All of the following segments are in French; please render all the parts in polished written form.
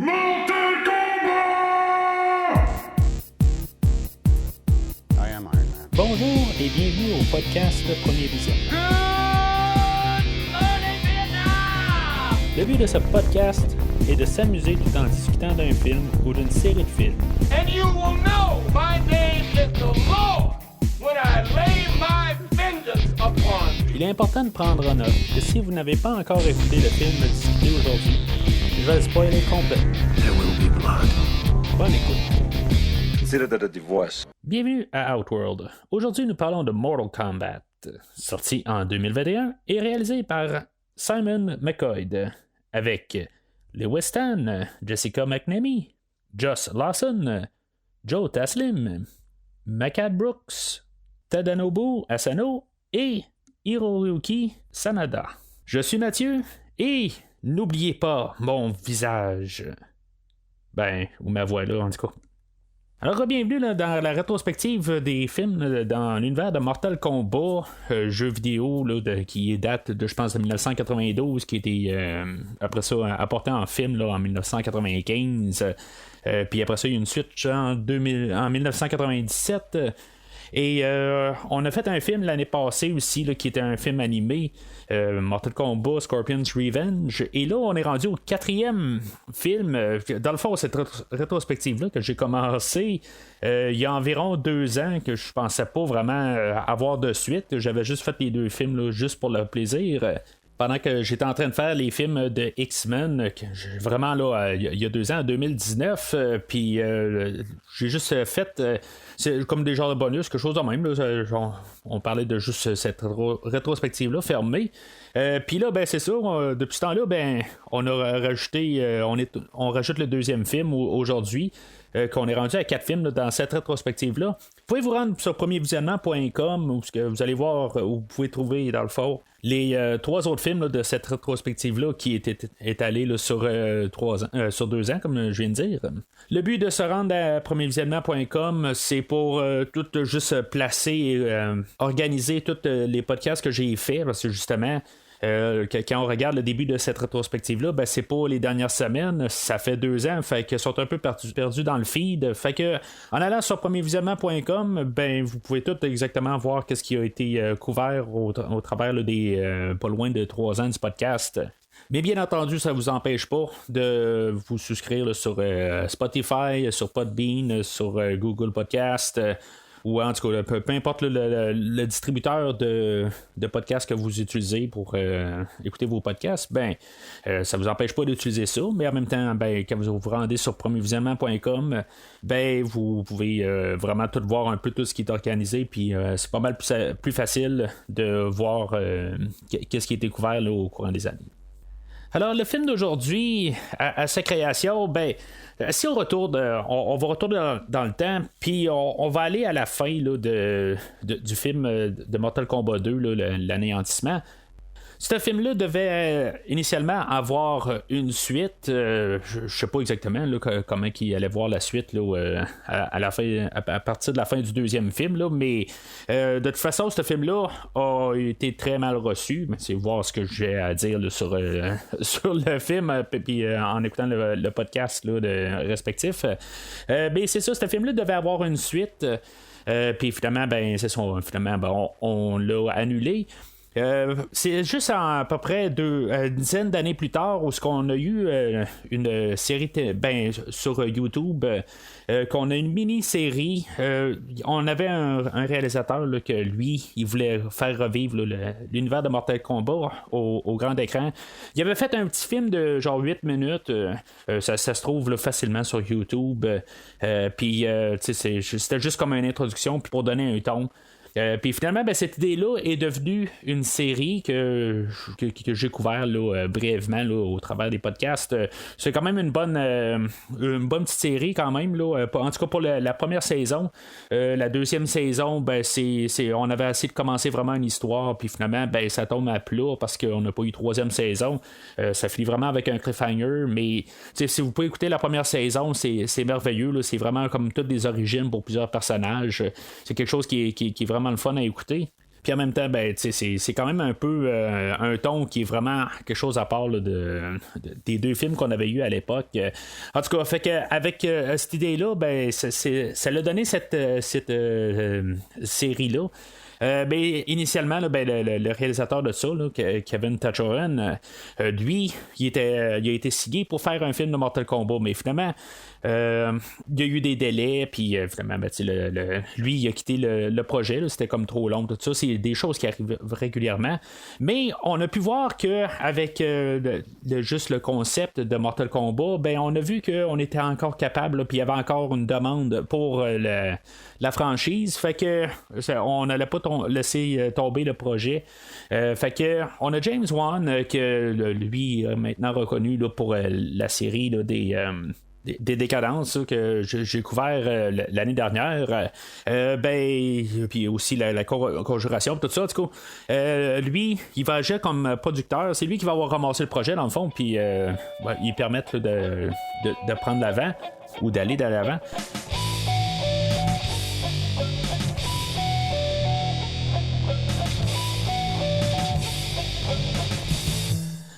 Mortal Kombat! I am Iron Man. Bonjour et bienvenue au podcast Premier Vision. Le but de ce podcast est de s'amuser tout en discutant d'un film ou d'une série de films. And you will know my name is the Lord when I lay my vengeance upon you. Il est important de prendre en note que si vous n'avez pas encore écouté le film discuté aujourd'hui, je vais le spoiler complètement. There will be blood. Bonne écoute. Consider that a divorce. Bienvenue à Outworld. Aujourd'hui, nous parlons de Mortal Kombat, sorti en 2021 et réalisé par Simon McCoy, avec Lewis Tan, Jessica McNamee, Joss Lawson, Joe Taslim, Makad Brooks, Tadanobu Asano et Hiroyuki Sanada. Je suis Mathieu et n'oubliez pas mon visage. Ou ma voix là, en tout cas. Alors, bienvenue là, dans la rétrospective des films dans l'univers de Mortal Kombat, jeu vidéo là, qui date de, je pense, de 1992, qui a été après ça apporté en film là, en 1995. Puis après ça, il y a une suite en 1997. Et on a fait un film l'année passée aussi, là, qui était un film animé, Mortal Kombat Scorpion's Revenge. Et là, on est rendu au 4e film. Dans le fond, cette rétrospective-là que j'ai commencé il y a environ 2 ans, que je pensais pas vraiment avoir de suite. J'avais juste fait les 2 films là, juste pour le plaisir. Pendant que j'étais en train de faire les films de X-Men, vraiment là, il y a 2 ans, en 2019, puis j'ai juste fait c'est comme des genres de bonus, quelque chose de même. Là, on parlait de juste cette rétrospective-là fermée. Puis là, c'est ça, depuis ce temps-là, on a rajouté, on rajoute le 2e film aujourd'hui. Qu'on est rendu à 4 films là, dans cette rétrospective-là. Vous pouvez vous rendre sur premiervisionnement.com où vous allez voir, où vous pouvez trouver dans le fond les 3 autres films là, de cette rétrospective-là qui étaient étalés là, sur 2 ans, comme je viens de dire. Le but de se rendre à premiervisionnement.com, c'est pour tout juste placer et organiser tous les podcasts que j'ai faits, parce que justement, quand on regarde le début de cette rétrospective-là, c'est pas les dernières semaines, ça fait 2 ans, fait qu'ils sont un peu perdus dans le feed. Fait que en allant sur premiervisionnement.com, vous pouvez tout exactement voir qu'est-ce qui a été couvert au travers là, des pas loin de 3 ans du podcast. Mais bien entendu, ça ne vous empêche pas de vous souscrire là, sur Spotify, sur Podbean, sur Google Podcast. Ou en tout cas, peu importe le distributeur de podcasts que vous utilisez pour écouter vos podcasts, ça vous empêche pas d'utiliser ça, mais en même temps, quand vous vous rendez sur premiervisionnement.com, vous pouvez vraiment tout voir un peu tout ce qui est organisé, puis c'est pas mal plus facile de voir qu'est-ce qui a été couvert là, au courant des années. Alors, le film d'aujourd'hui, à sa création, si on retourne, on va retourner dans le temps, puis on va aller à la fin là, du film de Mortal Kombat 2, là, l'anéantissement. Ce film-là devait initialement avoir une suite. Je sais pas exactement là, comment il allait voir la suite là, à la fin, à partir de la fin du 2e film, là, mais de toute façon, ce film-là a été très mal reçu. C'est voir ce que j'ai à dire là, sur le film, puis en écoutant le podcast là, respectif. C'est ça, ce film-là devait avoir une suite. Puis finalement, c'est ça, on l'a annulé. C'est juste à peu près une dizaine d'années plus tard où on a eu une série sur YouTube qu'on a une mini-série. On avait un réalisateur là, que lui, il voulait faire revivre là, l'univers de Mortal Kombat au grand écran. Il avait fait un petit film de genre 8 minutes. Ça se trouve là, facilement sur YouTube. Puis c'était juste comme une introduction puis pour donner un ton. Puis finalement, cette idée-là est devenue une série que j'ai couvert là, brièvement là, au travers des podcasts. C'est quand même une bonne petite série quand même. Là, en tout cas pour la première saison. La 2e saison, on avait essayé de commencer vraiment une histoire. Puis finalement, ça tombe à plat parce qu'on n'a pas eu 3e saison. Ça finit vraiment avec un cliffhanger. Mais si vous pouvez écouter la première saison, c'est merveilleux. Là, c'est vraiment comme toutes des origines pour plusieurs personnages. C'est quelque chose qui est vraiment le fun à écouter. Puis en même temps, ben, c'est quand même un peu un ton qui est vraiment quelque chose à part là, des deux films qu'on avait eu à l'époque. En tout cas, fait que avec cette idée-là, ben, ça l'a donné cette série-là. Initialement, là, le réalisateur de ça, là, Kevin Tachoran, lui, il a été signé pour faire un film de Mortal Kombat, mais finalement, il y a eu des délais, puis finalement, lui, il a quitté le projet, là, c'était comme trop long, tout ça, c'est des choses qui arrivent régulièrement. Mais on a pu voir qu'avec juste le concept de Mortal Kombat, ben, on a vu qu'on était encore capable, puis il y avait encore une demande pour la franchise, fait que on n'allait pas laisser tomber le projet. Fait que on a James Wan que lui maintenant reconnu là, pour la série là, des décadences là, que j'ai découvert l'année dernière, puis aussi la conjuration, tout ça, du coup, lui, il va agir comme producteur, c'est lui qui va avoir ramassé le projet dans le fond, puis il permettre là, de prendre l'avant ou d'aller de l'avant.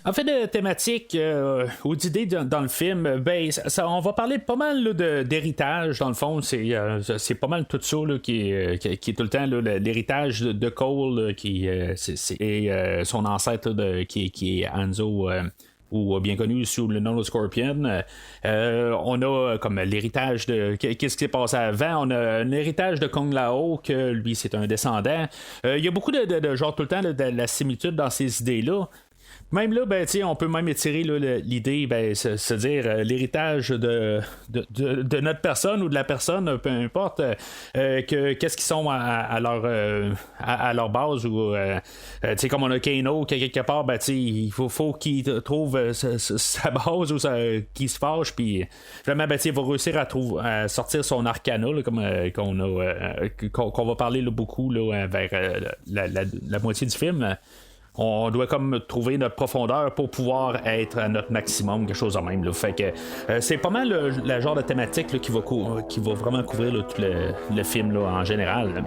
En fait, de thématiques ou d'idées dans le film, ben, on va parler pas mal là, d'héritage, dans le fond. C'est pas mal tout ça là, qui est tout le temps là, l'héritage de Cole, c'est son ancêtre là, qui est Hanzo. Ou bien connu sous le nom de Scorpion. On a comme l'héritage de qu'est-ce qui s'est passé avant. On a un héritage de Kung Lao, que lui c'est un descendant. Il y a beaucoup de genre tout le temps de la similitude dans ces idées-là. Même là, ben, on peut même étirer là, l'idée, ben, se dire l'héritage de notre personne ou de la personne, peu importe, qu'est-ce qu'ils sont à leur base ou comme on a Kano, quelque part, ben, il faut qu'il trouve sa base ou qu'il se fâche, puis vraiment, ben, il va réussir à sortir son arcana, là, comme qu'on va parler là, beaucoup là, vers la moitié du film. On doit comme trouver notre profondeur pour pouvoir être à notre maximum, quelque chose de même. Là. Fait que c'est pas mal le genre de thématique là, qui va vraiment couvrir là, tout le film là, en général. Là.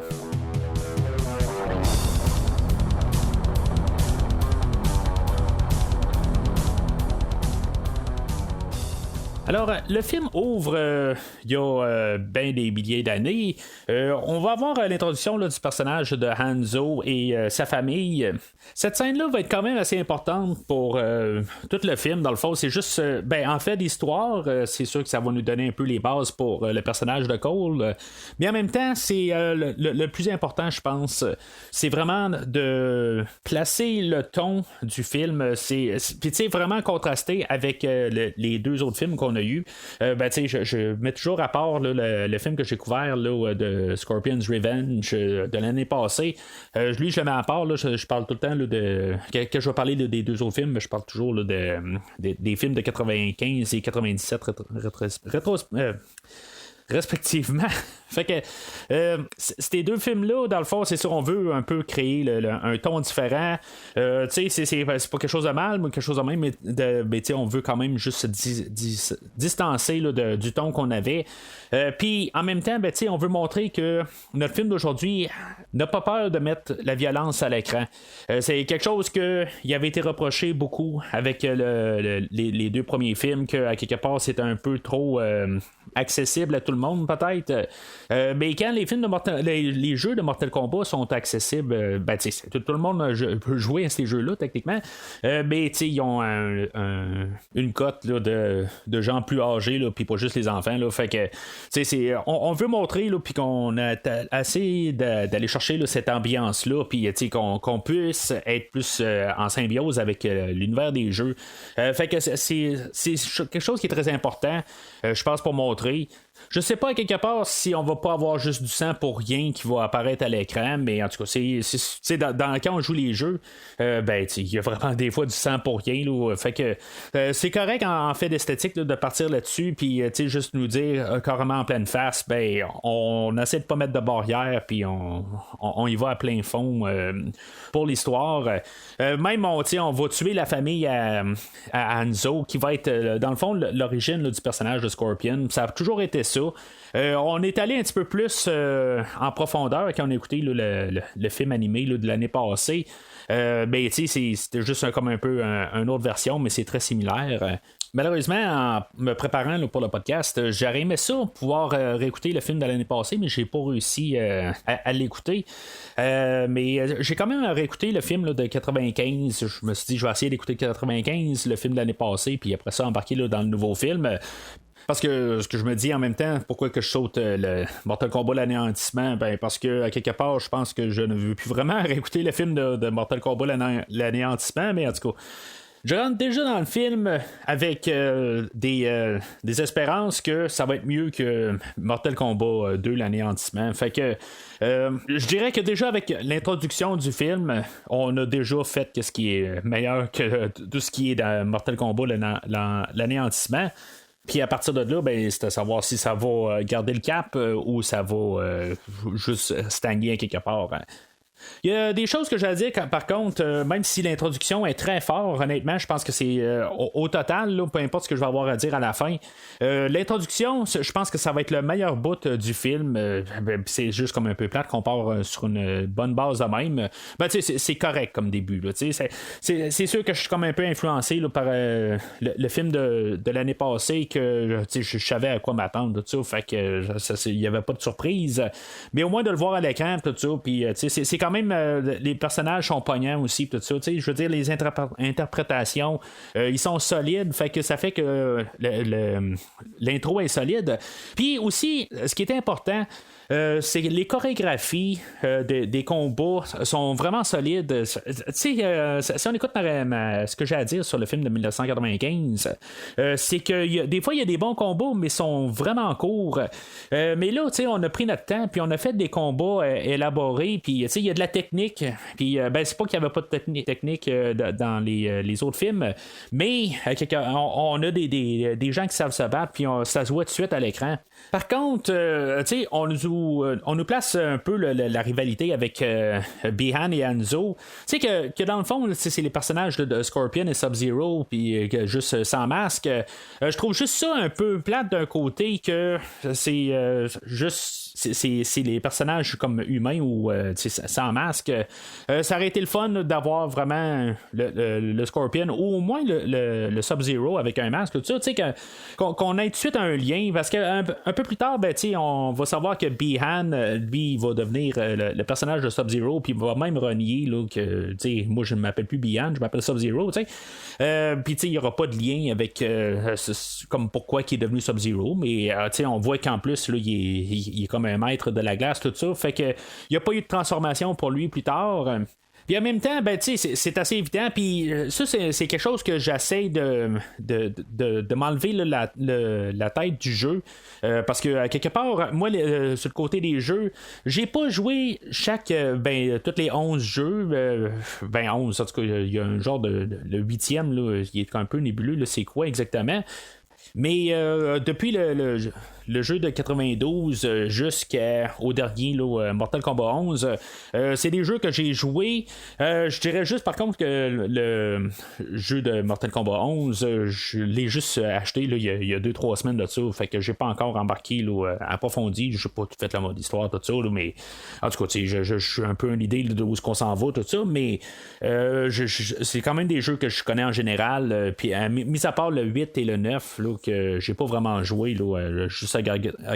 Alors, le film ouvre il y a bien des milliers d'années. On va avoir l'introduction là, du personnage de Hanzo et sa famille. Cette scène-là va être quand même assez importante pour tout le film. Dans le fond, c'est juste... en fait, l'histoire, c'est sûr que ça va nous donner un peu les bases pour le personnage de Cole. Mais en même temps, c'est le plus important, je pense. C'est vraiment de placer le ton du film. Puis, tu sais, vraiment contrasté avec les deux autres films qu'on a eu. Je mets toujours à part là, le film que j'ai couvert là, de Scorpion's Revenge de l'année passée. Lui, je le mets à part. Là, je parle tout le temps là, que je vais parler là, des deux autres films, mais je parle toujours là, des films de 95 et 97 respectivement. Fait que ces deux films-là, dans le fond, c'est sûr, on veut un peu créer un ton différent. Tu sais, c'est pas quelque chose de mal, mais quelque chose de même, mais on veut quand même juste se distancer là, du ton qu'on avait. Puis en même temps, on veut montrer que notre film d'aujourd'hui n'a pas peur de mettre la violence à l'écran. C'est quelque chose qui avait été reproché beaucoup avec les deux premiers films, qu'à quelque part c'était un peu trop accessible à tout le monde peut-être. Mais quand les films de les jeux de Mortal Kombat sont accessibles, tout le monde peut jouer à ces jeux-là techniquement, mais ils ont une cote là, de gens plus âgés, puis pas juste les enfants. Là, fait que on veut montrer puis qu'on a assez d'aller chercher là, cette ambiance-là, puis qu'on puisse être plus en symbiose avec l'univers des jeux. Fait que c'est quelque chose qui est très important, je pense, pour montrer. Je sais pas à quelque part si on va pas avoir juste du sang pour rien qui va apparaître à l'écran, mais en tout cas, quand on joue les jeux, il y a vraiment des fois du sang pour rien. Là, fait que c'est correct en fait d'esthétique là, de partir là-dessus, puis juste nous dire carrément en pleine face, on essaie de pas mettre de barrière, puis on y va à plein fond pour l'histoire. Même on va tuer la famille à Hanzo, qui va être dans le fond l'origine là, du personnage de Scorpion. Ça a toujours été ça. On est allé un petit peu plus en profondeur quand on a écouté là, le film animé là, de l'année passée. Ben, c'était juste comme un peu une autre version, mais c'est très similaire. Malheureusement, en me préparant là, pour le podcast, j'aurais aimé ça, pouvoir réécouter le film de l'année passée, mais j'ai pas réussi à l'écouter. Mais j'ai quand même réécouté le film là, de 95. Je me suis dit, je vais essayer d'écouter 95, le film de l'année passée, puis après ça, embarquer là, dans le nouveau film. Parce que ce que je me dis en même temps, pourquoi que je saute le Mortal Kombat l'anéantissement? Ben parce que à quelque part, je pense que je ne veux plus vraiment réécouter le film de Mortal Kombat l'anéantissement, mais en tout cas. Je rentre déjà dans le film avec des espérances que ça va être mieux que Mortal Kombat 2, l'anéantissement. Fait que je dirais que déjà avec l'introduction du film, on a déjà fait ce qui est meilleur que tout ce qui est dans Mortal Kombat l'anéantissement. Puis à partir de là, ben, c'est à savoir si ça va garder le cap ou ça va juste stagner à quelque part. Hein. Il y a des choses que j'ai à dire, par contre, même si l'introduction est très forte, honnêtement, je pense que c'est au total, là, peu importe ce que je vais avoir à dire à la fin. L'introduction, je pense que ça va être le meilleur bout du film. C'est juste comme un peu plate qu'on part sur une bonne base de même. Ben, c'est correct comme début. Là, c'est sûr que je suis comme un peu influencé là, par le film de l'année passée, que je savais à quoi m'attendre. Fait que il n'y avait pas de surprise. Mais au moins de le voir à l'écran, tout ça, puis c'est quand même les personnages sont pognants aussi, tout ça. Je veux dire, les interprétations, ils sont solides, fait que ça fait que l'intro est solide. Puis aussi, ce qui est important, c'est que les chorégraphies des combats sont vraiment solides. Si on écoute ce que j'ai à dire sur le film de 1995, c'est que des fois il y a des bons combats, mais sont vraiment courts. Mais là, on a pris notre temps, puis on a fait des combats élaborés, puis il y a de la technique. Puis c'est pas qu'il n'y avait pas de technique dans les autres films, mais on a des gens qui savent se battre, puis ça se voit tout de suite à l'écran. Par contre, on nous place un peu la rivalité avec Bi-Han et Hanzo. Tu sais que dans le fond, c'est les personnages de Scorpion et Sub-Zero, puis juste sans masque. Je trouve juste ça un peu plate d'un côté, que c'est juste. C'est les personnages comme humains ou sans masque. Ça aurait été le fun d'avoir vraiment le Scorpion ou au moins le Sub-Zero avec un masque, tout ça, qu'on ait tout de suite un lien, parce qu'un peu plus tard, on va savoir que Bi-Han, lui, il va devenir le personnage de Sub-Zero, puis il va même renier là, que moi je ne m'appelle plus Bi-Han, je m'appelle Sub-Zero, puis il n'y aura pas de lien avec comme pourquoi il est devenu Sub-Zero, mais on voit qu'en plus là, il est comme un maître de la glace, tout ça, fait que il n'y a pas eu de transformation pour lui plus tard. Puis en même temps, c'est assez évident. Puis ça, c'est quelque chose que j'essaie de m'enlever là, la tête du jeu. Parce que à quelque part, moi, sur le côté des jeux, j'ai pas joué toutes les 11 jeux. 11, en tout cas, il y a un genre le 8e, là, qui est un peu nébuleux. Là, c'est quoi exactement? Mais depuis le jeu de 92 jusqu'au dernier là, Mortal Kombat 11, c'est des jeux que j'ai joués. Je dirais juste par contre que le jeu de Mortal Kombat 11, je l'ai juste acheté là, il y a 2-3 semaines de ça, fait que j'ai pas encore embarqué là, approfondi, j'ai pas tout fait la mode histoire, tout ça, là, mais en tout cas je suis un peu une idée de où est-ce qu'on s'en va, tout ça, mais c'est quand même des jeux que je connais en général, puis mis à part le 8 et le 9 là, que j'ai pas vraiment joué là, juste à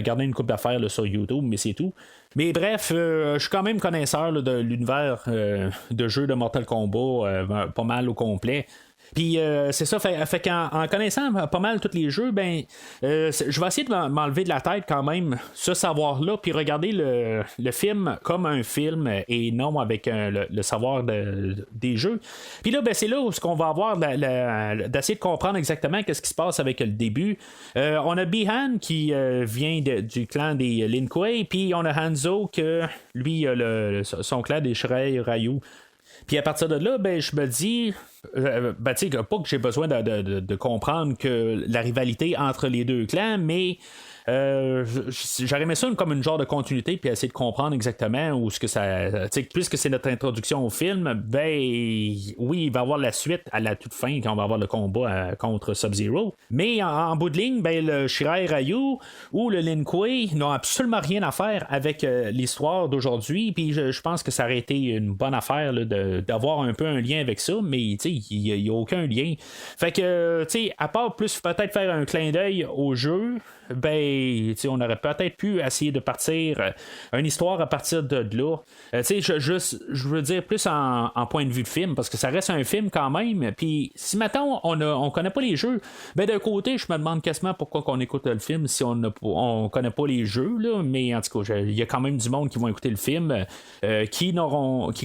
garder une coupe d'affaires là, sur YouTube, mais c'est tout. Mais bref, je suis quand même connaisseur là, de l'univers de jeux de Mortal Kombat, pas mal au complet. Puis c'est ça, fait qu'en connaissant pas mal tous les jeux, je vais essayer de m'enlever de la tête quand même ce savoir-là, puis regarder le film comme un film et non avec le savoir des jeux. Puis là, c'est là où ce qu'on va avoir d'essayer de comprendre exactement qu'est-ce qui se passe avec le début. On a Bi-Han qui vient du clan des Lin Kuei, puis on a Hanzo que lui a son clan des Shirai Ryu. Puis à partir de là, je me dis, Ben, tu sais, pas que j'ai besoin de comprendre que la rivalité entre les deux clans, mais j'aurais aimé ça comme une genre de continuité puis essayer de comprendre exactement où ce que ça. Puisque c'est notre introduction au film, ben oui, il va y avoir la suite à la toute fin quand on va avoir le combat contre Sub-Zero. Mais en bout de ligne, ben le Shirai Ryu ou le Lin Kuei n'ont absolument rien à faire avec l'histoire d'aujourd'hui. Puis je pense que ça aurait été une bonne affaire là, d'avoir un peu un lien avec ça, mais il n'y a aucun lien. Fait que, à part plus peut-être faire un clin d'œil au jeu, ben, on aurait peut-être pu essayer de partir une histoire à partir de là. Je veux dire plus en point de vue de film, parce que ça reste un film quand même. Puis si maintenant on connaît pas les jeux, ben d'un côté, je me demande quasiment pourquoi qu'on écoute le film si on connaît pas les jeux, là. Mais en tout cas, il y a quand même du monde qui vont écouter le film qui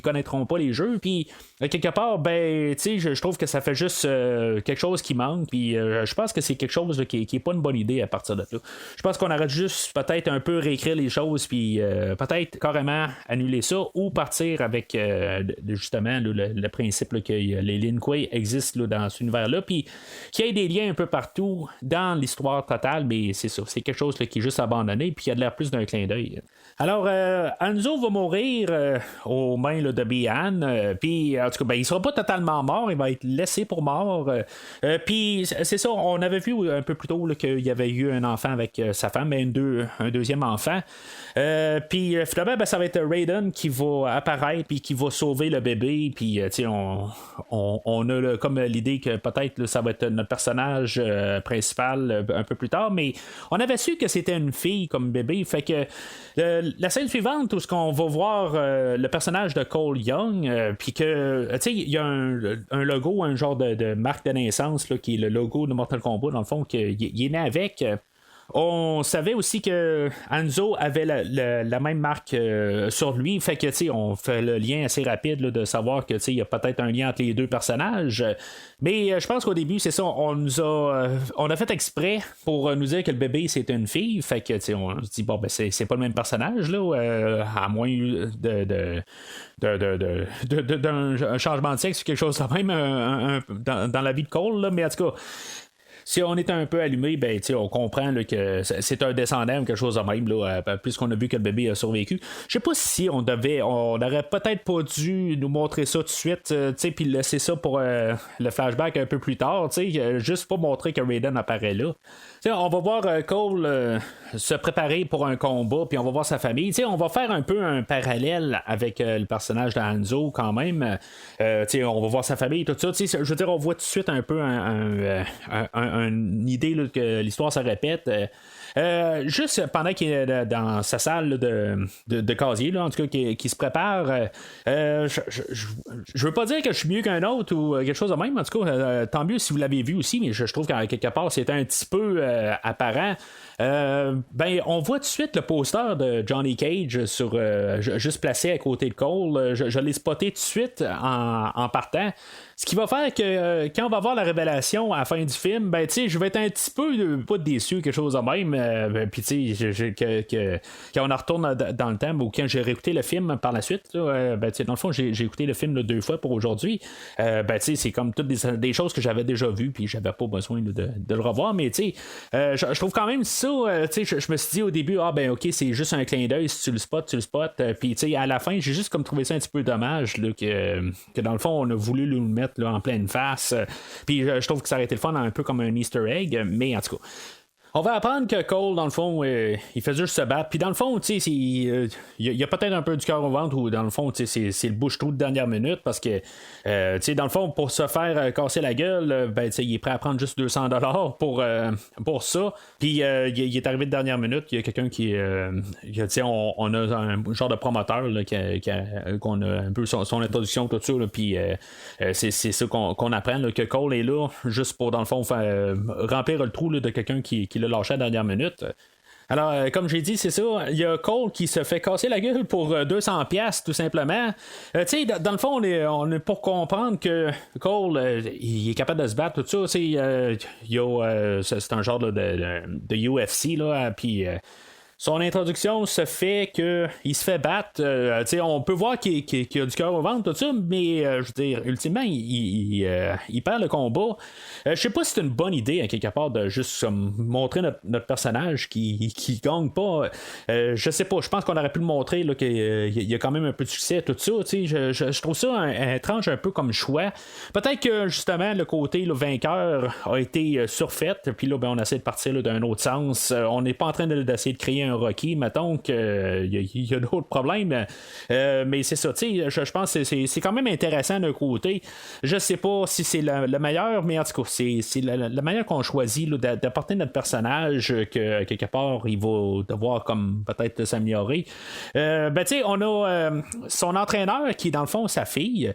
connaîtront pas les jeux. Puis quelque part, ben, je trouve que ça fait juste quelque chose qui manque. Puis je pense que c'est quelque chose là, qui est pas une bonne idée à partir de là. Je pense qu'on aurait juste peut-être un peu réécrire les choses, puis peut-être carrément annuler ça ou partir avec justement le principe là, que les Lin Kuei existent là, dans cet univers-là, puis qu'il y ait des liens un peu partout dans l'histoire totale, mais c'est ça, c'est quelque chose là, qui est juste abandonné, puis il y a de l'air plus d'un clin d'œil. Alors, Hanzo va mourir aux mains là, de Bi-Han, puis en tout cas, ben, il sera pas totalement mort, il va être laissé pour mort. Puis c'est ça, on avait vu un peu plus tôt là, qu'il y avait eu un enfant avec sa femme, mais un deuxième enfant. Puis finalement, ben, ça va être Raiden qui va apparaître puis qui va sauver le bébé. Puis on a comme l'idée que peut-être là, ça va être notre personnage principal un peu plus tard, mais on avait su que c'était une fille comme bébé. Fait que la scène suivante où ce qu'on va voir le personnage de Cole Young, puis que il y a un logo, un genre de marque de naissance là, qui est le logo de Mortal Kombat dans le fond, qu'il est né avec. On savait aussi que Hanzo avait la même marque sur lui, fait que on fait le lien assez rapide là, de savoir que il y a peut-être un lien entre les deux personnages. Mais je pense qu'au début, c'est ça, on a fait exprès pour nous dire que le bébé c'est une fille, fait que on se dit bon ben c'est pas le même personnage là, à moins d'un changement de sexe ou quelque chose de même dans la vie de Cole là, mais en tout cas. Si on est un peu allumé, ben, on comprend là, que c'est un descendant ou quelque chose de même, là, puisqu'on a vu que le bébé a survécu. Je sais pas si on aurait peut-être pas dû nous montrer ça tout de suite, puis laisser ça pour le flashback un peu plus tard, juste pour montrer que Raiden apparaît là. On va voir Cole se préparer pour un combat, puis on va voir sa famille. On va faire un peu un parallèle avec le personnage de Hanzo quand même. On va voir sa famille, tout ça. Je veux dire, on voit tout de suite un peu une idée là, que l'histoire se répète. Juste pendant qu'il est dans sa salle là, de casier, là, en tout cas, qui se prépare, je veux pas dire que je suis mieux qu'un autre ou quelque chose de même. En tout cas, tant mieux si vous l'avez vu aussi, mais je trouve qu'à quelque part, c'est un petit peu apparent. Ben, on voit tout de suite le poster de Johnny Cage sur juste placé à côté de Cole. Je l'ai spoté tout de suite en partant. Ce qui va faire que quand on va voir la révélation à la fin du film, ben je vais être un petit peu pas déçu, quelque chose de même. Puis quand on en retourne dans le temps, ou quand j'ai réécouté le film par la suite, là, dans le fond, j'ai écouté le film là, 2 fois pour aujourd'hui. C'est comme toutes des choses que j'avais déjà vues, puis j'avais pas besoin de le revoir. Mais je trouve quand même ça, je me suis dit au début, ok, c'est juste un clin d'œil, si tu le spots, tu le spots. Puis à la fin, j'ai juste comme trouvé ça un petit peu dommage là, que dans le fond, on a voulu nous le mettre là, en pleine face. Puis je trouve que ça aurait été le fun un peu comme un Easter egg, mais en tout cas. On va apprendre que Cole, dans le fond, il fait juste se battre. Puis dans le fond, il y a peut-être un peu du cœur au ventre ou dans le fond, c'est le bouche-trou de dernière minute parce que, dans le fond, pour se faire casser la gueule, il est prêt à prendre juste $200 pour ça. Puis il est arrivé de dernière minute. Il y a quelqu'un qui on a un genre de promoteur là, qu'on a un peu son introduction, tout ça. Puis c'est ça qu'on apprend, là, que Cole est là juste pour, dans le fond, remplir le trou là, de quelqu'un qui l'a lâché à la dernière minute. Alors, comme j'ai dit, c'est ça, il y a Cole qui se fait casser la gueule pour 200$ tout simplement. Dans le fond, on est pour comprendre que Cole, il est capable de se battre, tout ça. C'est un genre de UFC, là, puis son introduction se fait qu'il se fait battre. On peut voir qu'il a du cœur au ventre, tout ça, mais je veux dire, ultimement, il perd le combat. Je sais pas si c'est une bonne idée, à quelque part, de juste montrer notre personnage qui gagne pas. Je sais pas, je pense qu'on aurait pu le montrer là, qu'il y a quand même un peu de succès, tout ça. Je trouve ça étrange un peu comme choix. Peut-être que justement, le côté vainqueur a été surfait, puis là, on essaie de partir là, d'un autre sens. On n'est pas en train d'essayer de créer un Rocky, mettons qu'il y a d'autres problèmes. Mais c'est ça, je pense que c'est quand même intéressant d'un côté. Je sais pas si c'est le meilleur, mais en tout cas, c'est la manière qu'on choisit là, d'apporter notre personnage que quelque part, il va devoir comme peut-être s'améliorer. On a son entraîneur qui est dans le fond sa fille,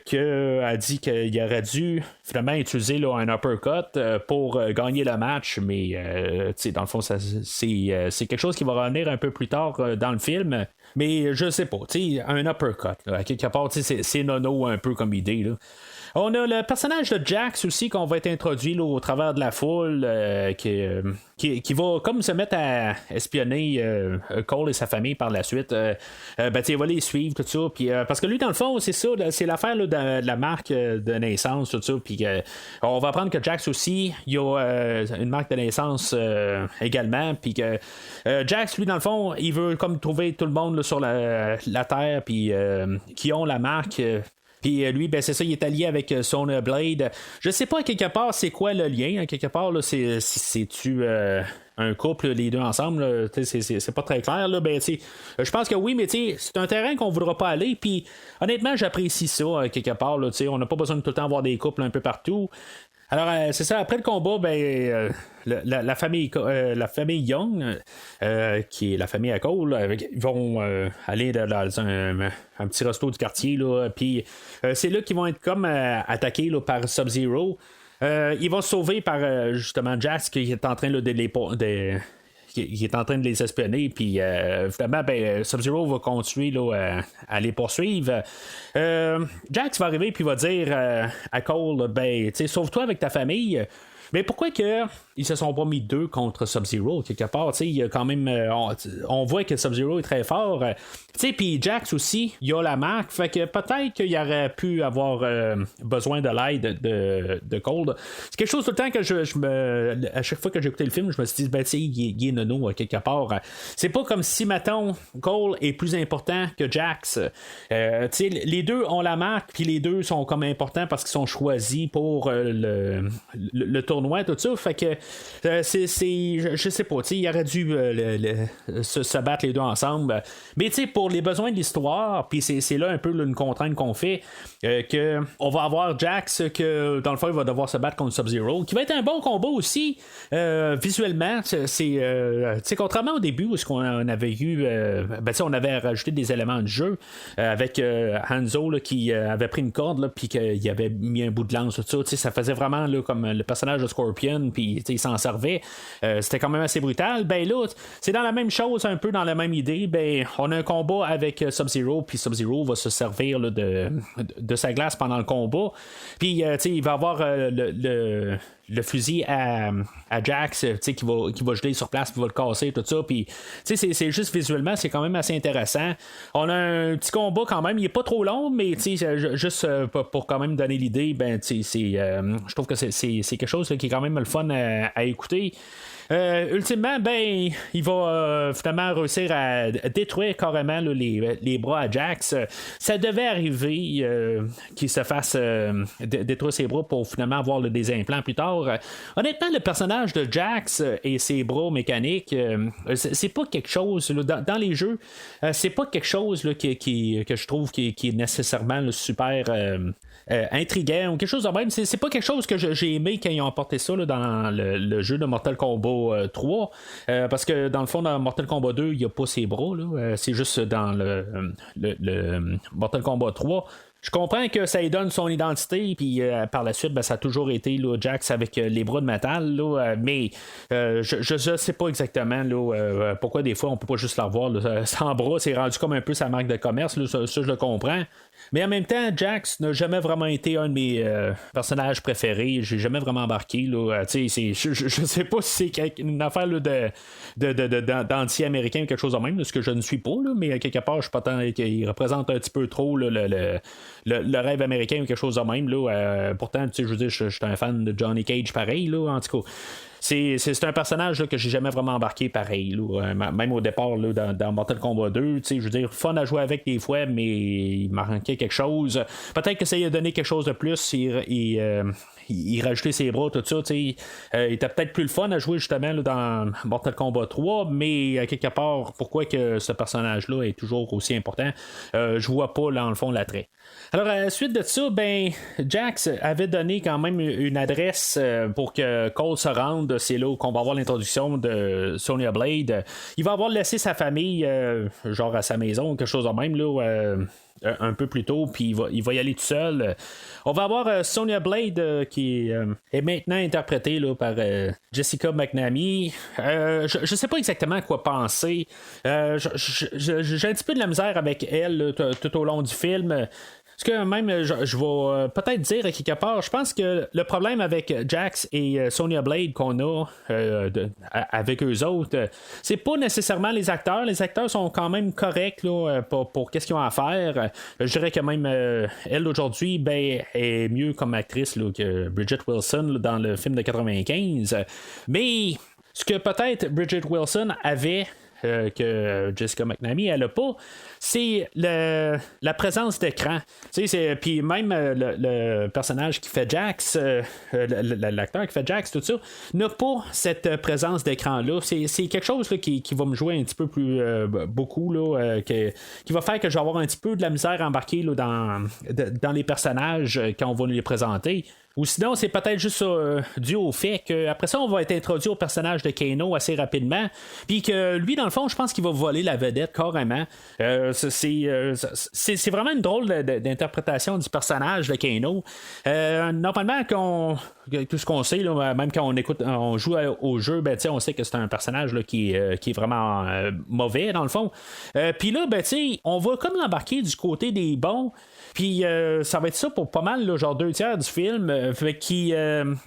qui a dit qu'il aurait dû finalement utiliser là, un uppercut pour gagner le match, mais dans le fond, c'est quelque chose qui va revenir un peu plus tard dans le film. Mais je sais pas, un uppercut, là, à quelque part, c'est nono un peu comme idée. Là. On a le personnage de Jax aussi qu'on va être introduit là, au travers de la foule qui va comme se mettre à espionner Cole et sa famille par la suite. Il va les suivre, tout ça. Puis, parce que lui, dans le fond, c'est ça, c'est l'affaire là, de la marque de naissance, tout ça. Puis on va apprendre que Jax aussi, il y a une marque de naissance également. Puis que Jax, lui, dans le fond, il veut comme trouver tout le monde là, sur la Terre, puis qui ont la marque. Puis lui, c'est ça, il est allié avec Sonya Blade. Je sais pas à quelque part c'est quoi le lien. À quelque part, là, c'est-tu un couple, les deux ensemble, là, c'est pas très clair. Là, je pense que oui, mais c'est un terrain qu'on voudra pas aller. Puis honnêtement, j'apprécie ça à quelque part. Là, on n'a pas besoin de tout le temps avoir des couples un peu partout. Alors, c'est ça, après le combat, la famille Young, qui est la famille à Cole, ils vont aller dans un petit resto du quartier, puis c'est là qu'ils vont être comme attaqués là, par Sub-Zero. Ils vont se sauver par justement Jax qui est en train là, qui est en train de les espionner, puis finalement, Sub-Zero va continuer là, à les poursuivre. Jax va arriver, puis va dire à Cole, sauve-toi avec ta famille. Mais pourquoi que ils se sont pas mis deux contre Sub-Zero quelque part? Il y a quand même. On voit que Sub-Zero est très fort. Puis Jax aussi, il a la marque. Fait que peut-être qu'il aurait pu avoir besoin de l'aide de Cole. C'est quelque chose tout le temps que à chaque fois que j'ai écouté le film, je me suis dit, il est nono quelque part. C'est pas comme si, mettons, Cole est plus important que Jax. Les deux ont la marque, puis les deux sont comme importants parce qu'ils sont choisis pour le tournoi, tout ça. Fait que je sais pas, il aurait dû se battre les deux ensemble. Mais pour les besoins de l'histoire, puis c'est là un peu une contrainte qu'on fait, que on va avoir Jax que dans le fond il va devoir se battre contre Sub-Zero, qui va être un bon combat aussi visuellement. C'est contrairement au début où on avait eu on avait rajouté des éléments de jeu avec Hanzo là, qui avait pris une corde puis qu'il avait mis un bout de lance, tout ça. Ça faisait vraiment là, comme le personnage de Scorpion, puis il s'en servait. C'était quand même assez brutal. Là, c'est dans la même chose, un peu dans la même idée. On a un combat avec Sub-Zero, puis Sub-Zero va se servir là, de sa glace pendant le combat. Puis il va avoir le fusil à Jax qui va geler sur place, puis va le casser, tout ça. Puis c'est juste visuellement, c'est quand même assez intéressant. On a un petit combat quand même, il est pas trop long, mais juste pour quand même donner l'idée, je trouve que c'est quelque chose là, qui est quand même le fun à écouter. Ultimement, il va finalement réussir à détruire carrément là, les bras à Jax. Ça devait arriver qu'il se fasse détruire ses bras pour finalement avoir des implants plus tard. Honnêtement, le personnage de Jax et ses bras mécaniques, c'est pas quelque chose là, dans les jeux, c'est pas quelque chose là, que je trouve qui est nécessairement là, super intriguant ou quelque chose de même. C'est pas quelque chose que j'ai aimé quand ils ont apporté ça là, dans le jeu de Mortal Kombat 3 parce que dans le fond dans Mortal Kombat 2 il n'y a pas ses bras là, c'est juste dans le Mortal Kombat 3 Je comprends que ça lui donne son identité, puis par la suite, ça a toujours été là, Jax avec les bras de métal, là, mais je sais pas exactement là, pourquoi des fois on peut pas juste la revoir là, sans bras, c'est rendu comme un peu sa marque de commerce, là, ça je le comprends. Mais en même temps, Jax n'a jamais vraiment été un de mes personnages préférés. J'ai jamais vraiment embarqué. Là. Je sais pas si c'est une affaire là, d'anti-américain ou quelque chose de même, là, ce que je ne suis pas, là, mais quelque part, je suis pas tant qu'il représente un petit peu trop là, le rêve américain ou quelque chose de même. Là. Pourtant, je veux dire, je suis un fan de Johnny Cage pareil, là, en tout cas. C'est un personnage là, que j'ai jamais vraiment embarqué pareil. Là. Même au départ, là, dans Mortal Kombat 2, je veux dire, fun à jouer avec des fois, mais il m'a manqué quelque chose. Peut-être que ça lui a donné quelque chose de plus. Il rajoutait ses bras, tout ça. Il était peut-être plus le fun à jouer justement là, dans Mortal Kombat 3, mais quelque part, pourquoi que ce personnage-là est toujours aussi important, je vois pas dans le fond l'attrait. Alors, à la suite de ça, Jax avait donné quand même une adresse pour que Cole se rende. C'est là qu'on va avoir l'introduction de Sonya Blade. Il va avoir laissé sa famille, genre à sa maison, quelque chose de même, là, un peu plus tôt, puis il va y aller tout seul. On va avoir Sonya Blade qui est maintenant interprétée là, par Jessica McNamee. Je sais pas exactement à quoi penser. J'ai un petit peu de la misère avec elle là, tout au long du film. Parce que même, je vais peut-être dire à quelque part, je pense que le problème avec Jax et Sonya Blade qu'on a avec eux autres, c'est pas nécessairement les acteurs. Les acteurs sont quand même corrects là, pour qu'est-ce qu'ils ont à faire. Je dirais que même elle aujourd'hui est mieux comme actrice là, que Bridget Wilson là, dans le film de 95. Mais ce que peut-être Bridget Wilson avait que Jessica McNamee elle a pas, c'est la présence d'écran. Puis même le personnage qui fait Jax, l'acteur qui fait Jax, tout ça, n'a pas cette présence d'écran-là. C'est quelque chose là, qui va me jouer un petit peu plus beaucoup, là, qui va faire que je vais avoir un petit peu de la misère embarquée là, dans les personnages quand on va nous les présenter. Ou sinon, c'est peut-être juste dû au fait qu'après ça, on va être introduit au personnage de Kano assez rapidement. Puis que lui, dans le fond, je pense qu'il va voler la vedette carrément. C'est vraiment une drôle d'interprétation du personnage de Kano. Normalement, tout ce qu'on sait, là, même quand on joue au jeu, on sait que c'est un personnage là, qui est vraiment mauvais, dans le fond. Puis là, on va comme l'embarquer du côté des bons. Puis ça va être ça pour pas mal, là, genre 2/3 du film. Fait qu'il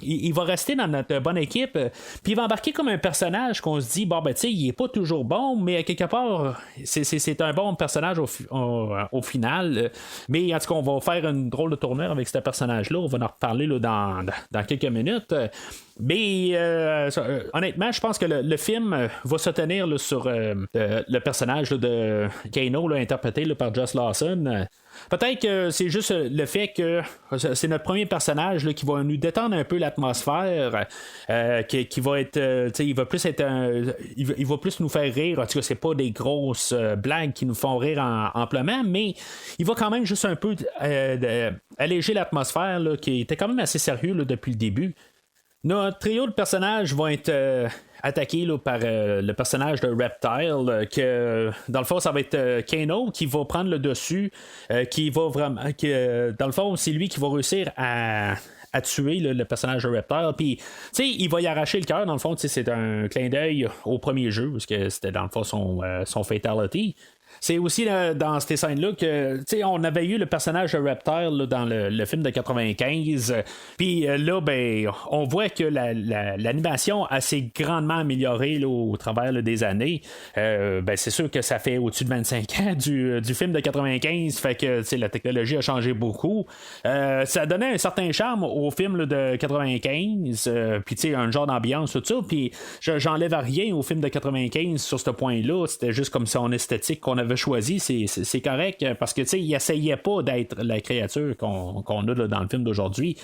il va rester dans notre bonne équipe. Puis il va embarquer comme un personnage qu'on se dit, il est pas toujours bon, mais à quelque part, c'est un bon personnage au final. Mais en tout cas, on va faire une drôle de tournure avec ce personnage-là. On va en reparler là, dans quelques minutes. Mais honnêtement, je pense que le film va se tenir là, sur le personnage là, de Kano, là, interprété là, par Joss Lawson. Peut-être que c'est juste le fait que c'est notre premier personnage là, qui va nous détendre un peu l'atmosphère, qui va être, il va plus être il va plus nous faire rire. En tout cas, c'est pas des grosses blagues qui nous font rire amplement, mais il va quand même juste un peu alléger l'atmosphère là, qui était quand même assez sérieux là, depuis le début. Notre trio de personnages vont être attaqués là, par le personnage de Reptile, que dans le fond, ça va être Kano qui va prendre le dessus, qui va vraiment. Dans le fond, c'est lui qui va réussir à tuer le personnage de Reptile. Puis, il va y arracher le cœur. Dans le fond, c'est un clin d'œil au premier jeu, parce que c'était dans le fond son fatality. C'est aussi dans ces scènes-là que on avait eu le personnage de Reptile là, dans le film de 95. Puis là, on voit que l'animation s'est grandement améliorée là, au travers là, des années. C'est sûr que ça fait au-dessus de 25 ans du film de 95. Fait que la technologie a changé beaucoup. Ça donnait un certain charme au film là, de 95. Puis un genre d'ambiance, tout ça. Puis j'enlève à rien au film de 95 sur ce point-là. C'était juste comme son esthétique qu'on avait choisi, c'est correct parce que il essayait pas d'être la créature qu'on a là, dans le film d'aujourd'hui.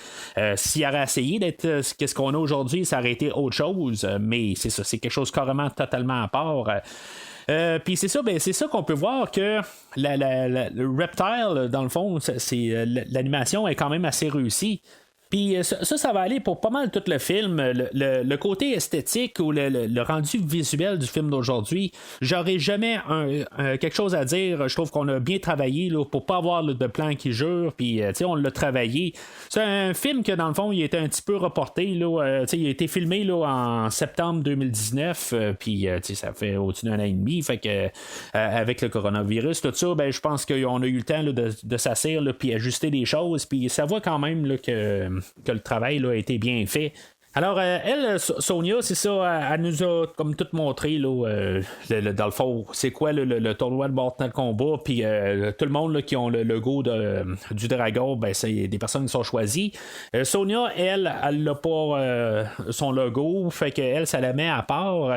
S'il aurait essayé d'être ce qu'on a aujourd'hui, ça aurait été autre chose, mais c'est ça, c'est quelque chose carrément totalement à part. Puis c'est ça qu'on peut voir que le Reptile, dans le fond, l'animation est quand même assez réussie. Puis ça va aller pour pas mal tout le film. Le côté esthétique ou le rendu visuel du film d'aujourd'hui, j'aurais jamais quelque chose à dire. Je trouve qu'on a bien travaillé là, pour pas avoir de plan qui jure, puis on l'a travaillé. C'est un film que dans le fond, il était un petit peu reporté. Là, il a été filmé là, en septembre 2019, puis ça fait au-dessus d'un an et demi. Fait que avec le coronavirus, tout ça, ben, je pense qu'on a eu le temps là, de s'asseoir puis ajuster des choses. Puis ça voit quand même là, que le travail là, a été bien fait. Alors, elle, Sonia, c'est ça, elle nous a comme tout montré, là, dans le fond, c'est quoi le tournoi de Mortal Kombat, puis tout le monde là, qui ont le logo du dragon, ben, c'est des personnes qui sont choisies. Sonia, elle n'a pas son logo, fait qu'elle, ça la met à part.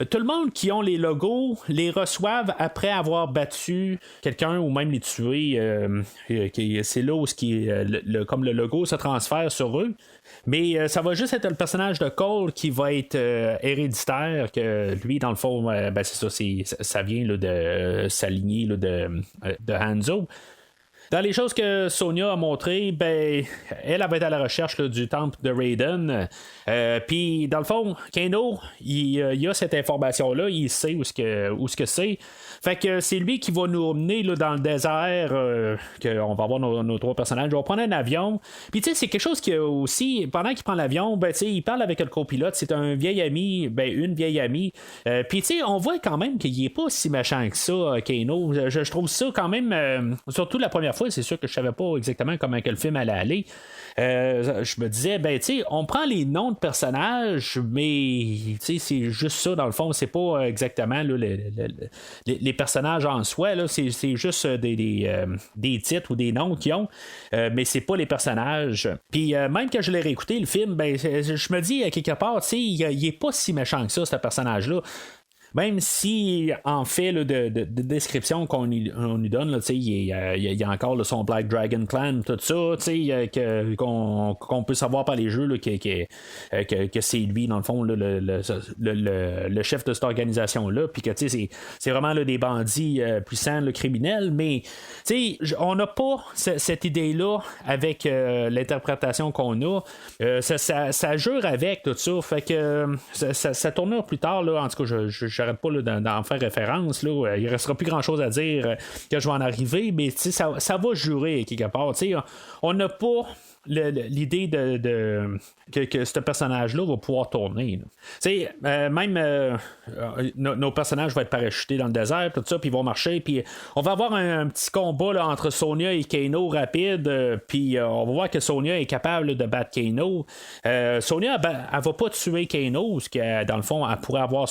Tout le monde qui ont les logos les reçoivent après avoir battu quelqu'un ou même les tuer. C'est là où comme le logo se transfère sur eux. Mais ça va juste être le personnage de Cole qui va être héréditaire, que lui, dans le fond, ben c'est ça, ça vient là, de sa lignée là, de Hanzo. Dans les choses que Sonia a montrées, ben, elle va être à la recherche là, du temple de Raiden. Puis, dans le fond, Kano, il a cette information-là, il sait où ce que c'est. Fait que c'est lui qui va nous emmener là, dans le désert, qu'on va avoir nos trois personnages. On va prendre un avion. Puis, tu sais, c'est quelque chose qui aussi, pendant qu'il prend l'avion, ben, tu sais, il parle avec le copilote. C'est un vieil ami, une vieille amie. Puis, tu sais, on voit quand même qu'il est pas si méchant que ça, Kano. Je trouve ça quand même, surtout la première fois, c'est sûr que je savais pas exactement comment que le film allait aller. Je me disais, ben, tu sais, on prend les noms de personnages, mais, tu sais, c'est juste ça, dans le fond, c'est pas exactement là, les personnages en soi, là, c'est juste des titres ou des noms qu'ils ont, mais c'est pas les personnages. Puis, même quand je l'ai réécouté, le film, ben, je me dis, à quelque part, tu sais, il est pas si méchant que ça, ce personnage-là. Même si, en fait, là, de description qu'on lui donne, là, il y a encore là, son Black Dragon Clan, tout ça, qu'on peut savoir par les jeux là, que c'est lui, dans le fond, là, le chef de cette organisation-là, puis que c'est vraiment là, des bandits puissants, là, criminels, mais on n'a pas cette idée-là avec l'interprétation qu'on a. Ça jure avec tout ça, fait que ça tournera plus tard, là, en tout cas, j'arrête pas là, d'en faire référence. Là, il restera plus grand chose à dire que je vais en arriver, mais ça va jurer quelque part. On n'a pas l'idée que ce personnage-là va pouvoir tourner. Même nos personnages vont être parachutés dans le désert, tout ça, puis ils vont marcher, puis on va avoir un petit combat là, entre Sonia et Kano rapide, puis on va voir que Sonia est capable de battre Kano. Sonia, elle va pas tuer Kano, parce que dans le fond, elle pourrait avoir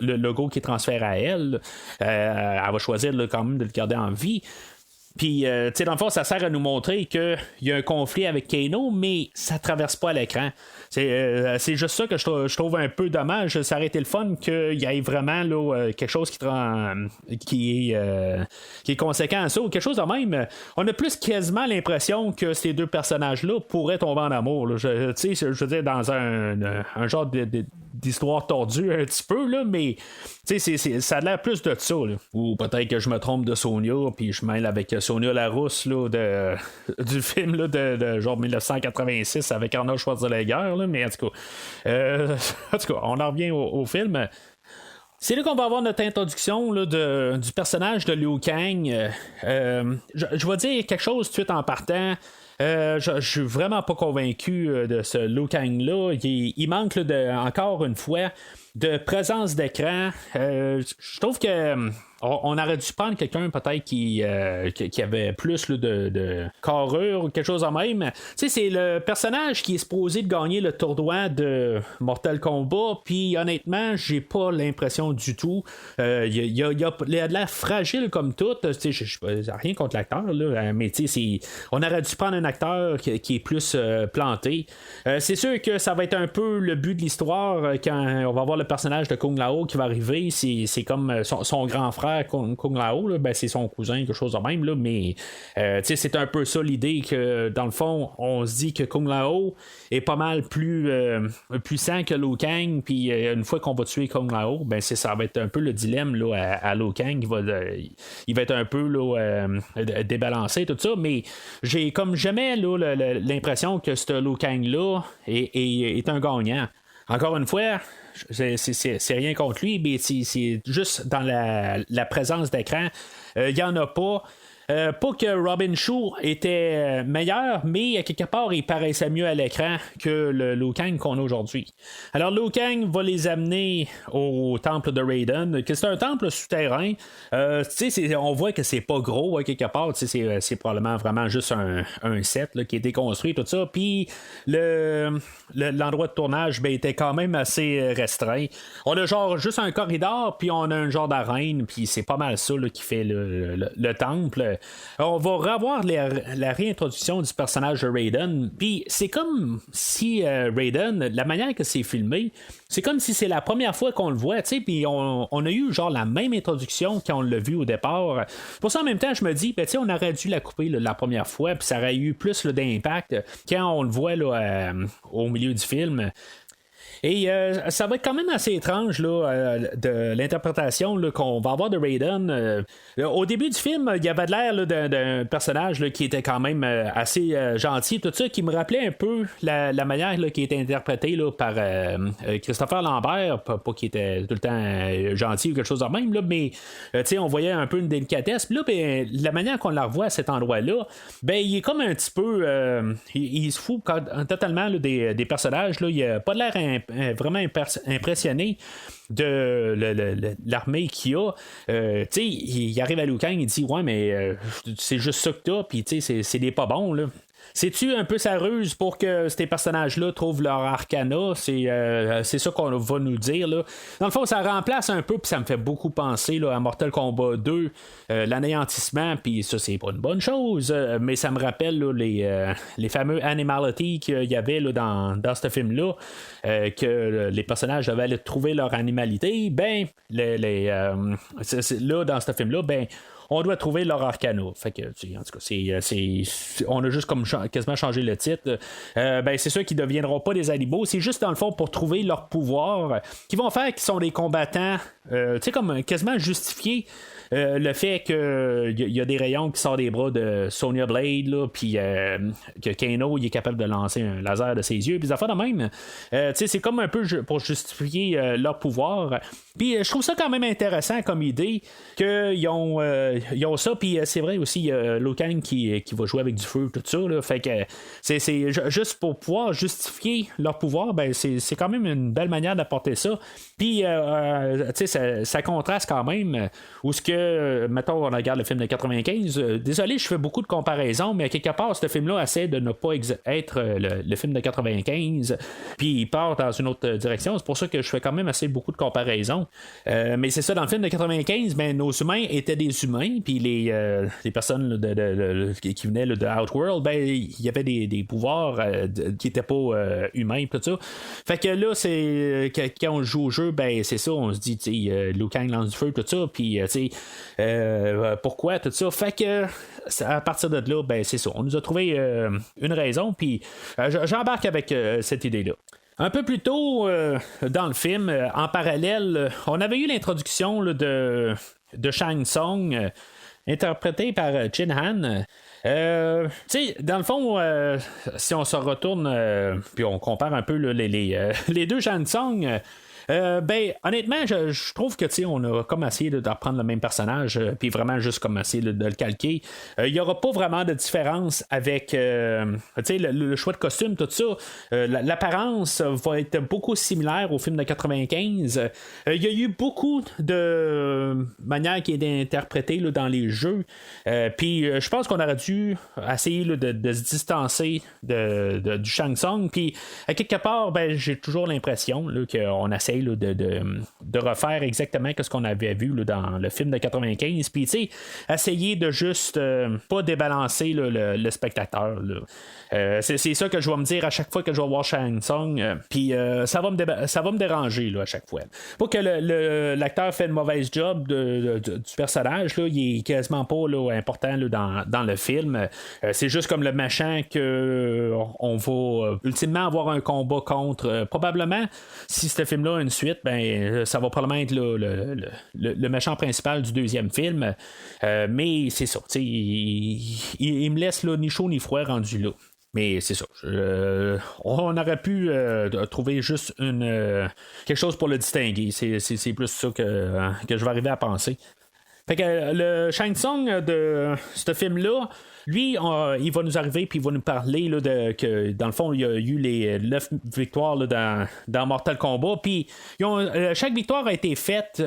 le logo qui transfère à elle. Elle va choisir là, quand même de le garder en vie. Puis, tu sais, dans le fond, ça sert à nous montrer qu'il y a un conflit avec Kano, mais ça traverse pas à l'écran. C'est juste ça que je trouve un peu dommage. Ça aurait été le fun qu'il y ait vraiment là, quelque chose qui est conséquent à ça, ou quelque chose de même. On a plus quasiment l'impression que ces deux personnages-là pourraient tomber en amour. Là. Je veux dire, dans un genre d'histoire tordue un petit peu, là, mais ça a l'air plus de ça. Là. Ou peut-être que je me trompe de Sonia, puis je mêle avec Sonia Larousse là, du film là, de genre 1986 avec Arnold Schwarzenegger, là, mais en tout cas, on en revient au film. C'est là qu'on va avoir notre introduction là, du personnage de Liu Kang. Je vais dire quelque chose tout de suite en partant. Je suis vraiment pas convaincu de ce Liu Kang-là. Il manque là, encore une fois de présence d'écran. Je trouve que on aurait dû prendre quelqu'un peut-être qui avait plus là, de carrure ou quelque chose de même. Tu sais, c'est le personnage qui est supposé de gagner le tournoi de Mortal Kombat, puis honnêtement, j'ai pas l'impression du tout. Il a de l'air fragile comme tout. Tu sais, je rien contre l'acteur, là, mais tu sais, on aurait dû prendre un acteur qui est plus planté. C'est sûr que ça va être un peu le but de l'histoire quand on va avoir le le personnage de Kung Lao qui va arriver, c'est comme son grand frère Kung Lao, là, ben, c'est son cousin, quelque chose de même, là, mais c'est un peu ça l'idée que dans le fond, on se dit que Kung Lao est pas mal plus puissant que Liu Kang, puis une fois qu'on va tuer Kung Lao, ben ça va être un peu le dilemme là, à Liu Kang, il va être un peu là, débalancé, tout ça, mais j'ai comme jamais là, l'impression que ce Liu Kang là est un gagnant. Encore une fois, c'est rien contre lui, mais c'est juste dans la présence d'écran. Il n'y en a pas. Pas que Robin Shou était meilleur, mais à quelque part, il paraissait mieux à l'écran que le Liu Kang qu'on a aujourd'hui. Alors, Liu Kang va les amener au temple de Raiden, que c'est un temple souterrain. On voit que c'est pas gros, à quelque part. C'est probablement vraiment juste un set là, qui a été construit, tout ça. Puis, l'endroit de tournage était quand même assez restreint. On a genre juste un corridor, puis on a un genre d'arène, puis c'est pas mal ça là, qui fait le temple. On va revoir la réintroduction du personnage de Raiden, puis c'est comme si Raiden, la manière que c'est filmé, c'est comme si c'est la première fois qu'on le voit, tu sais, puis on a eu genre la même introduction quand on l'a vu au départ. Pour ça, en même temps, je me dis, ben, on aurait dû la couper là, la première fois, puis ça aurait eu plus là, d'impact quand on le voit là, au milieu du film. Et ça va être quand même assez étrange là, de l'interprétation là, qu'on va avoir de Raiden. Au début du film, il y avait de l'air là, d'un personnage là, qui était quand même assez gentil, tout ça, qui me rappelait un peu la manière là, qui était interprétée là, par Christopher Lambert, pas qu'il était tout le temps gentil ou quelque chose de même, là, mais on voyait un peu une délicatesse. Puis là, ben, la manière qu'on la revoit à cet endroit-là, ben, il est comme un petit peu... il se fout totalement là, des personnages. Là, il a pas de l'air vraiment impressionné de l'armée qu'il a. Il arrive à Liu Kang, il dit ouais mais c'est juste ça que t'as, puis c'est des pas bons là. C'est-tu un peu sa ruse pour que ces personnages-là trouvent leur arcana? C'est ça qu'on va nous dire. Là. Dans le fond, ça remplace un peu, puis ça me fait beaucoup penser là, à Mortal Kombat 2, l'anéantissement, puis ça, c'est pas une bonne chose, mais ça me rappelle là, les fameux animality qu'il y avait là, dans ce film-là, que les personnages devaient aller trouver leur animalité. Ben, là, dans ce film-là, ben, on doit trouver leur arcana. Fait que, en tout cas, on a juste comme quasiment changé le titre. Ben, c'est ceux qui ne deviendront pas des animaux. C'est juste dans le fond pour trouver leur pouvoir, qui vont faire qu'ils sont des combattants, comme quasiment justifiés. Le fait qu'il y a des rayons qui sortent des bras de Sonya Blade, puis que Kano il est capable de lancer un laser de ses yeux, puis ça fait de même. C'est comme un peu pour justifier leur pouvoir. Puis je trouve ça quand même intéressant comme idée qu'ils ont ça, puis c'est vrai aussi, il y a Liu Kang qui va jouer avec du feu, tout ça. Là, fait que c'est juste pour pouvoir justifier leur pouvoir, ben c'est quand même une belle manière d'apporter ça. Puis ça contraste quand même où ce que mettons, on regarde le film de 95. Désolé, je fais beaucoup de comparaisons, mais à quelque part, ce film-là essaie de ne pas être le film de 95, puis il part dans une autre direction. C'est pour ça que je fais quand même assez beaucoup de comparaisons. Mais c'est ça, dans le film de 95, ben, nos humains étaient des humains, puis les personnes qui venaient de Outworld, ben, il y avait des pouvoirs qui n'étaient pas humains, tout ça. Fait que là, c'est quand on joue au jeu, ben, c'est ça, on se dit, Liu Kang lance du feu, tout ça, puis pourquoi tout ça. Fait que à partir de là, ben c'est ça. On nous a trouvé une raison, puis j'embarque avec cette idée-là. Un peu plus tôt dans le film, en parallèle, on avait eu l'introduction là, de Shang Tsung, interprété par Chin Han. Dans le fond, si on se retourne, puis on compare un peu là, les deux Shang Tsung. Ben, honnêtement, je trouve que on a comme essayé d'apprendre le même personnage, puis vraiment juste comme essayer de le calquer. Il n'y aura pas vraiment de différence avec le choix de costume, tout ça. L'apparence va être beaucoup similaire au film de 95. Il y a eu beaucoup de manières qui étaient interprétées là, dans les jeux. Puis je pense qu'on aurait dû essayer là, de se distancer du Shang Tsung. Puis à quelque part, ben, j'ai toujours l'impression là, qu'on essaie essaye là, de refaire exactement ce qu'on avait vu là, dans le film de 95. Puis, tu sais, essayer de juste pas débalancer là, le spectateur. C'est ça que je vais me dire à chaque fois que je vais voir Shang Tsung. Puis, ça va me déranger là, à chaque fois. Pas que l'acteur fait une mauvaise job du personnage, là, il est quasiment pas là, important là, dans le film. C'est juste comme le machin que on va ultimement avoir un combat contre. Probablement, si ce film-là a une suite, ben ça va probablement être là, le méchant principal du deuxième film. Mais c'est ça. Il me laisse là, ni chaud ni froid rendu là. Mais c'est ça. On aurait pu trouver juste quelque chose pour le distinguer. C'est plus ça que je vais arriver à penser. Fait que le Shang Tsung de ce film-là, lui, il va nous arriver puis il va nous parler là, que dans le fond, il y a eu les 9 victoires là, dans Mortal Kombat. Puis chaque victoire a été faite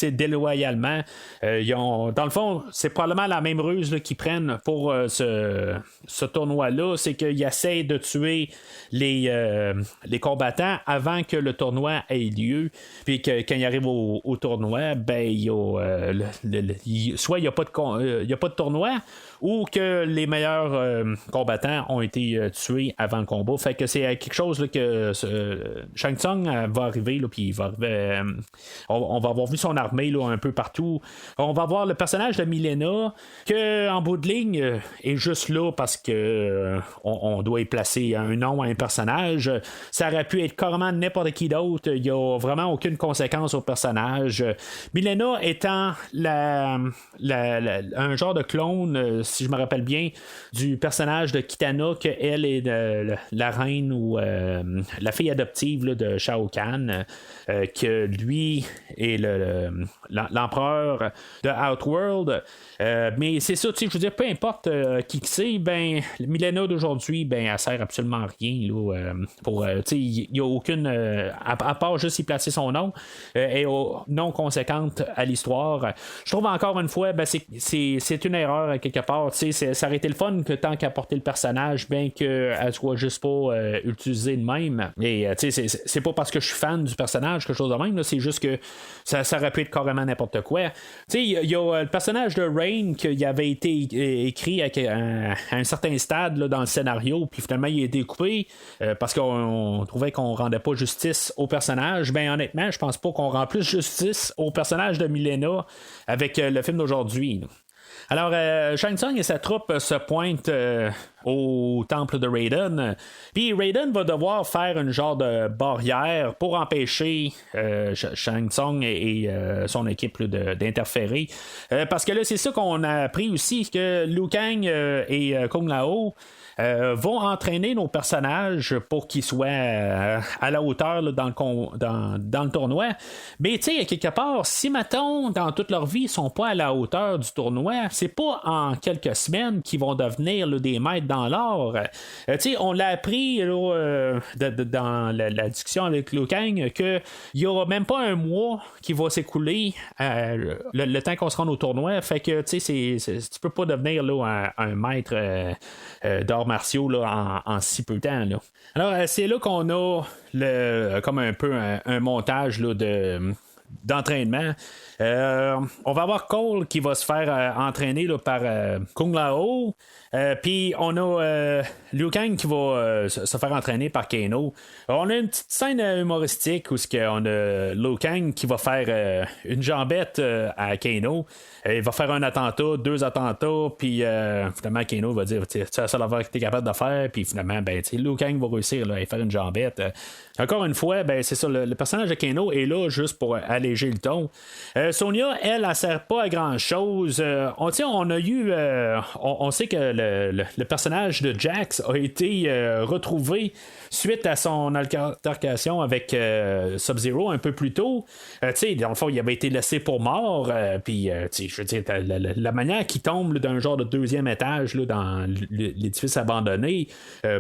déloyalement. Dans le fond, c'est probablement la même ruse là, qu'ils prennent pour ce tournoi-là. C'est qu'ils essaient de tuer les combattants avant que le tournoi ait lieu. Puis que quand ils arrivent au tournoi, ben soit il n'y a pas de tournoi ou que les meilleurs combattants ont été tués avant le combat. Fait que c'est quelque chose là, que Shang Tsung va arriver, là, puis il va arriver, on va avoir vu son armée là, un peu partout. On va voir le personnage de Milena que en bout de ligne est juste là parce que on doit y placer un nom à un personnage. Ça aurait pu être carrément n'importe qui d'autre. Il n'y a vraiment aucune conséquence au personnage. Milena étant un genre de clone, si je me rappelle bien, du personnage de Kitana, que elle est la reine ou la fille adoptive là, de Shao Kahn, que lui est l'empereur de Outworld. Mais c'est ça, je veux dire, peu importe qui c'est, ben Milena d'aujourd'hui, ben elle sert absolument à rien là, il n'y a aucune à part juste y placer son nom et non conséquente à l'histoire. Je trouve encore une fois, ben, c'est une erreur à quelque part. Ça aurait été le fun que tant qu'à porter le personnage, bien qu'elle soit juste pas utilisée de même. Et c'est pas parce que je suis fan du personnage, quelque chose de même, là, c'est juste que ça aurait pu être carrément n'importe quoi. Il y a le personnage de Rain qui avait été écrit à un certain stade là, dans le scénario, puis finalement il a été coupé parce qu'on trouvait qu'on rendait pas justice au personnage. Ben honnêtement, je pense pas qu'on rend plus justice au personnage de Milena avec le film d'aujourd'hui. Alors, Shang Tsung et sa troupe se pointent au temple de Raiden. Puis Raiden va devoir faire une genre de barrière pour empêcher Shang Tsung et son équipe là, d'interférer. Parce que là, c'est ça qu'on a appris aussi, que Liu Kang et Kung Lao vont entraîner nos personnages pour qu'ils soient à la hauteur là, dans le tournoi. Mais tu sais, quelque part, si mettons, dans toute leur vie, ils sont pas à la hauteur du tournoi, c'est pas en quelques semaines qu'ils vont devenir là, des maîtres dans l'art. Tu sais, on l'a appris là, dans la discussion avec Liu Kang qu'il y aura même pas un mois qui va s'écouler le temps qu'on se rende au tournoi. Fait que tu sais, tu peux pas devenir là, un maître d'art martiaux là, en si peu de temps. Là. Alors, c'est là qu'on a comme un peu un montage là, d'entraînement. On va avoir Cole qui va se faire entraîner là, par Kung Lao. Puis on a Liu Kang qui va se faire entraîner par Kano. On a une petite scène humoristique où on a Liu Kang qui va faire une jambette à Kano. Il va faire un attentat, 2 attentats, puis finalement Kano va dire c'est la seule affaire que tu es capable de faire, puis finalement Liu Kang va réussir là, à faire une jambette. Encore une fois, c'est ça, le personnage de Kano est là juste pour alléger le ton. Sonya, elle sert pas à grand chose. On a eu on sait que le personnage de Jax a été retrouvé suite à son altercation avec Sub-Zero un peu plus tôt. Dans le fond, il avait été laissé pour mort. Puis, je veux dire, la manière qu'il tombe là, d'un genre de 2e étage là, dans l'édifice abandonné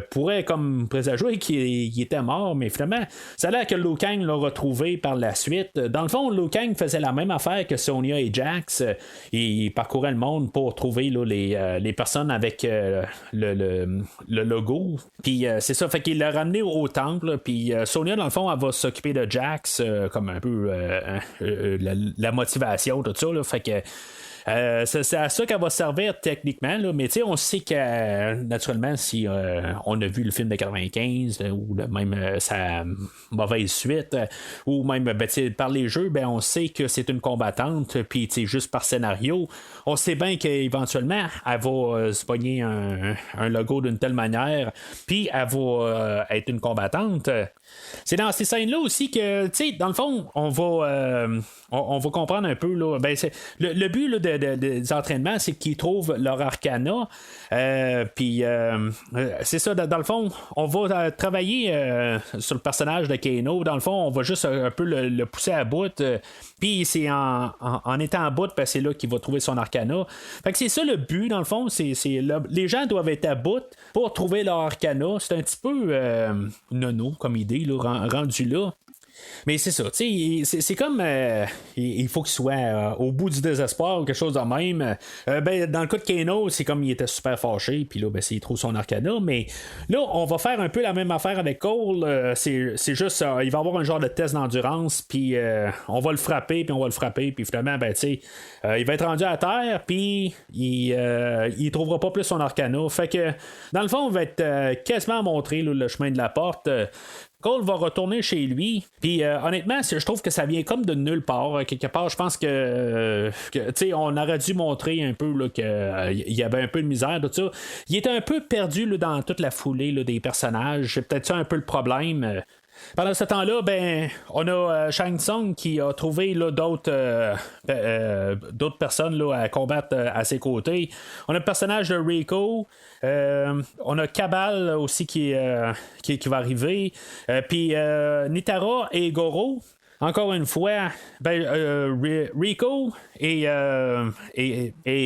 pourrait comme présager qu'il était mort, mais finalement, ça a l'air que Liu Kang l'a retrouvé par la suite. Dans le le fond, Liu Kang faisait la même affaire que Sonya et Jax. Il parcourait le monde pour trouver là, les personnes avec le logo. Puis c'est ça, fait qu'il l'a ramené au temple. Puis Sonya, dans le fond, elle va s'occuper de Jax comme un peu la motivation, tout ça. Là, fait que c'est à ça qu'elle va servir techniquement, là, mais on sait que naturellement, si on a vu le film de 95 ou même sa mauvaise suite, ou même par les jeux, on sait que c'est une combattante, puis juste par scénario, on sait bien qu'éventuellement, elle va se pogner un logo d'une telle manière, puis elle va être une combattante. C'est dans ces scènes-là aussi que, dans le fond, on va comprendre un peu. Là, le but là, des entraînements, c'est qu'ils trouvent leur arcana. Puis, c'est ça, dans le fond, on va travailler sur le personnage de Kano. Dans le fond, on va juste un peu le pousser à bout. Puis, c'est en étant à bout, c'est là qu'il va trouver son arcana. Fait que c'est ça le but, dans le fond. Les gens doivent être à bout pour trouver leur arcana. C'est un petit peu nono comme idée, là, rendu là. Mais c'est ça, c'est comme il faut qu'il soit au bout du désespoir ou quelque chose de même. Dans le cas de Kano, c'est comme il était super fâché, puis là, il trouve son arcana. Mais là, on va faire un peu la même affaire avec Cole. C'est juste, il va avoir un genre de test d'endurance, puis on va le frapper, puis finalement, il va être rendu à terre, puis il trouvera pas plus son arcana. Fait que, dans le fond, on va être quasiment montré là, le chemin de la porte. Cole va retourner chez lui. Puis honnêtement, je trouve que ça vient comme de nulle part. Quelque part, je pense que on aurait dû montrer un peu qu'il y avait un peu de misère, tout ça. Il était un peu perdu là, dans toute la foulée là, des personnages. C'est peut-être ça un peu le problème. Pendant ce temps-là, on a Shang Tsung qui a trouvé là, d'autres personnes là, à combattre à ses côtés. On a le personnage de Rico. On a Cabal aussi qui va arriver. Puis Nitara et Goro. Encore une fois, Rico et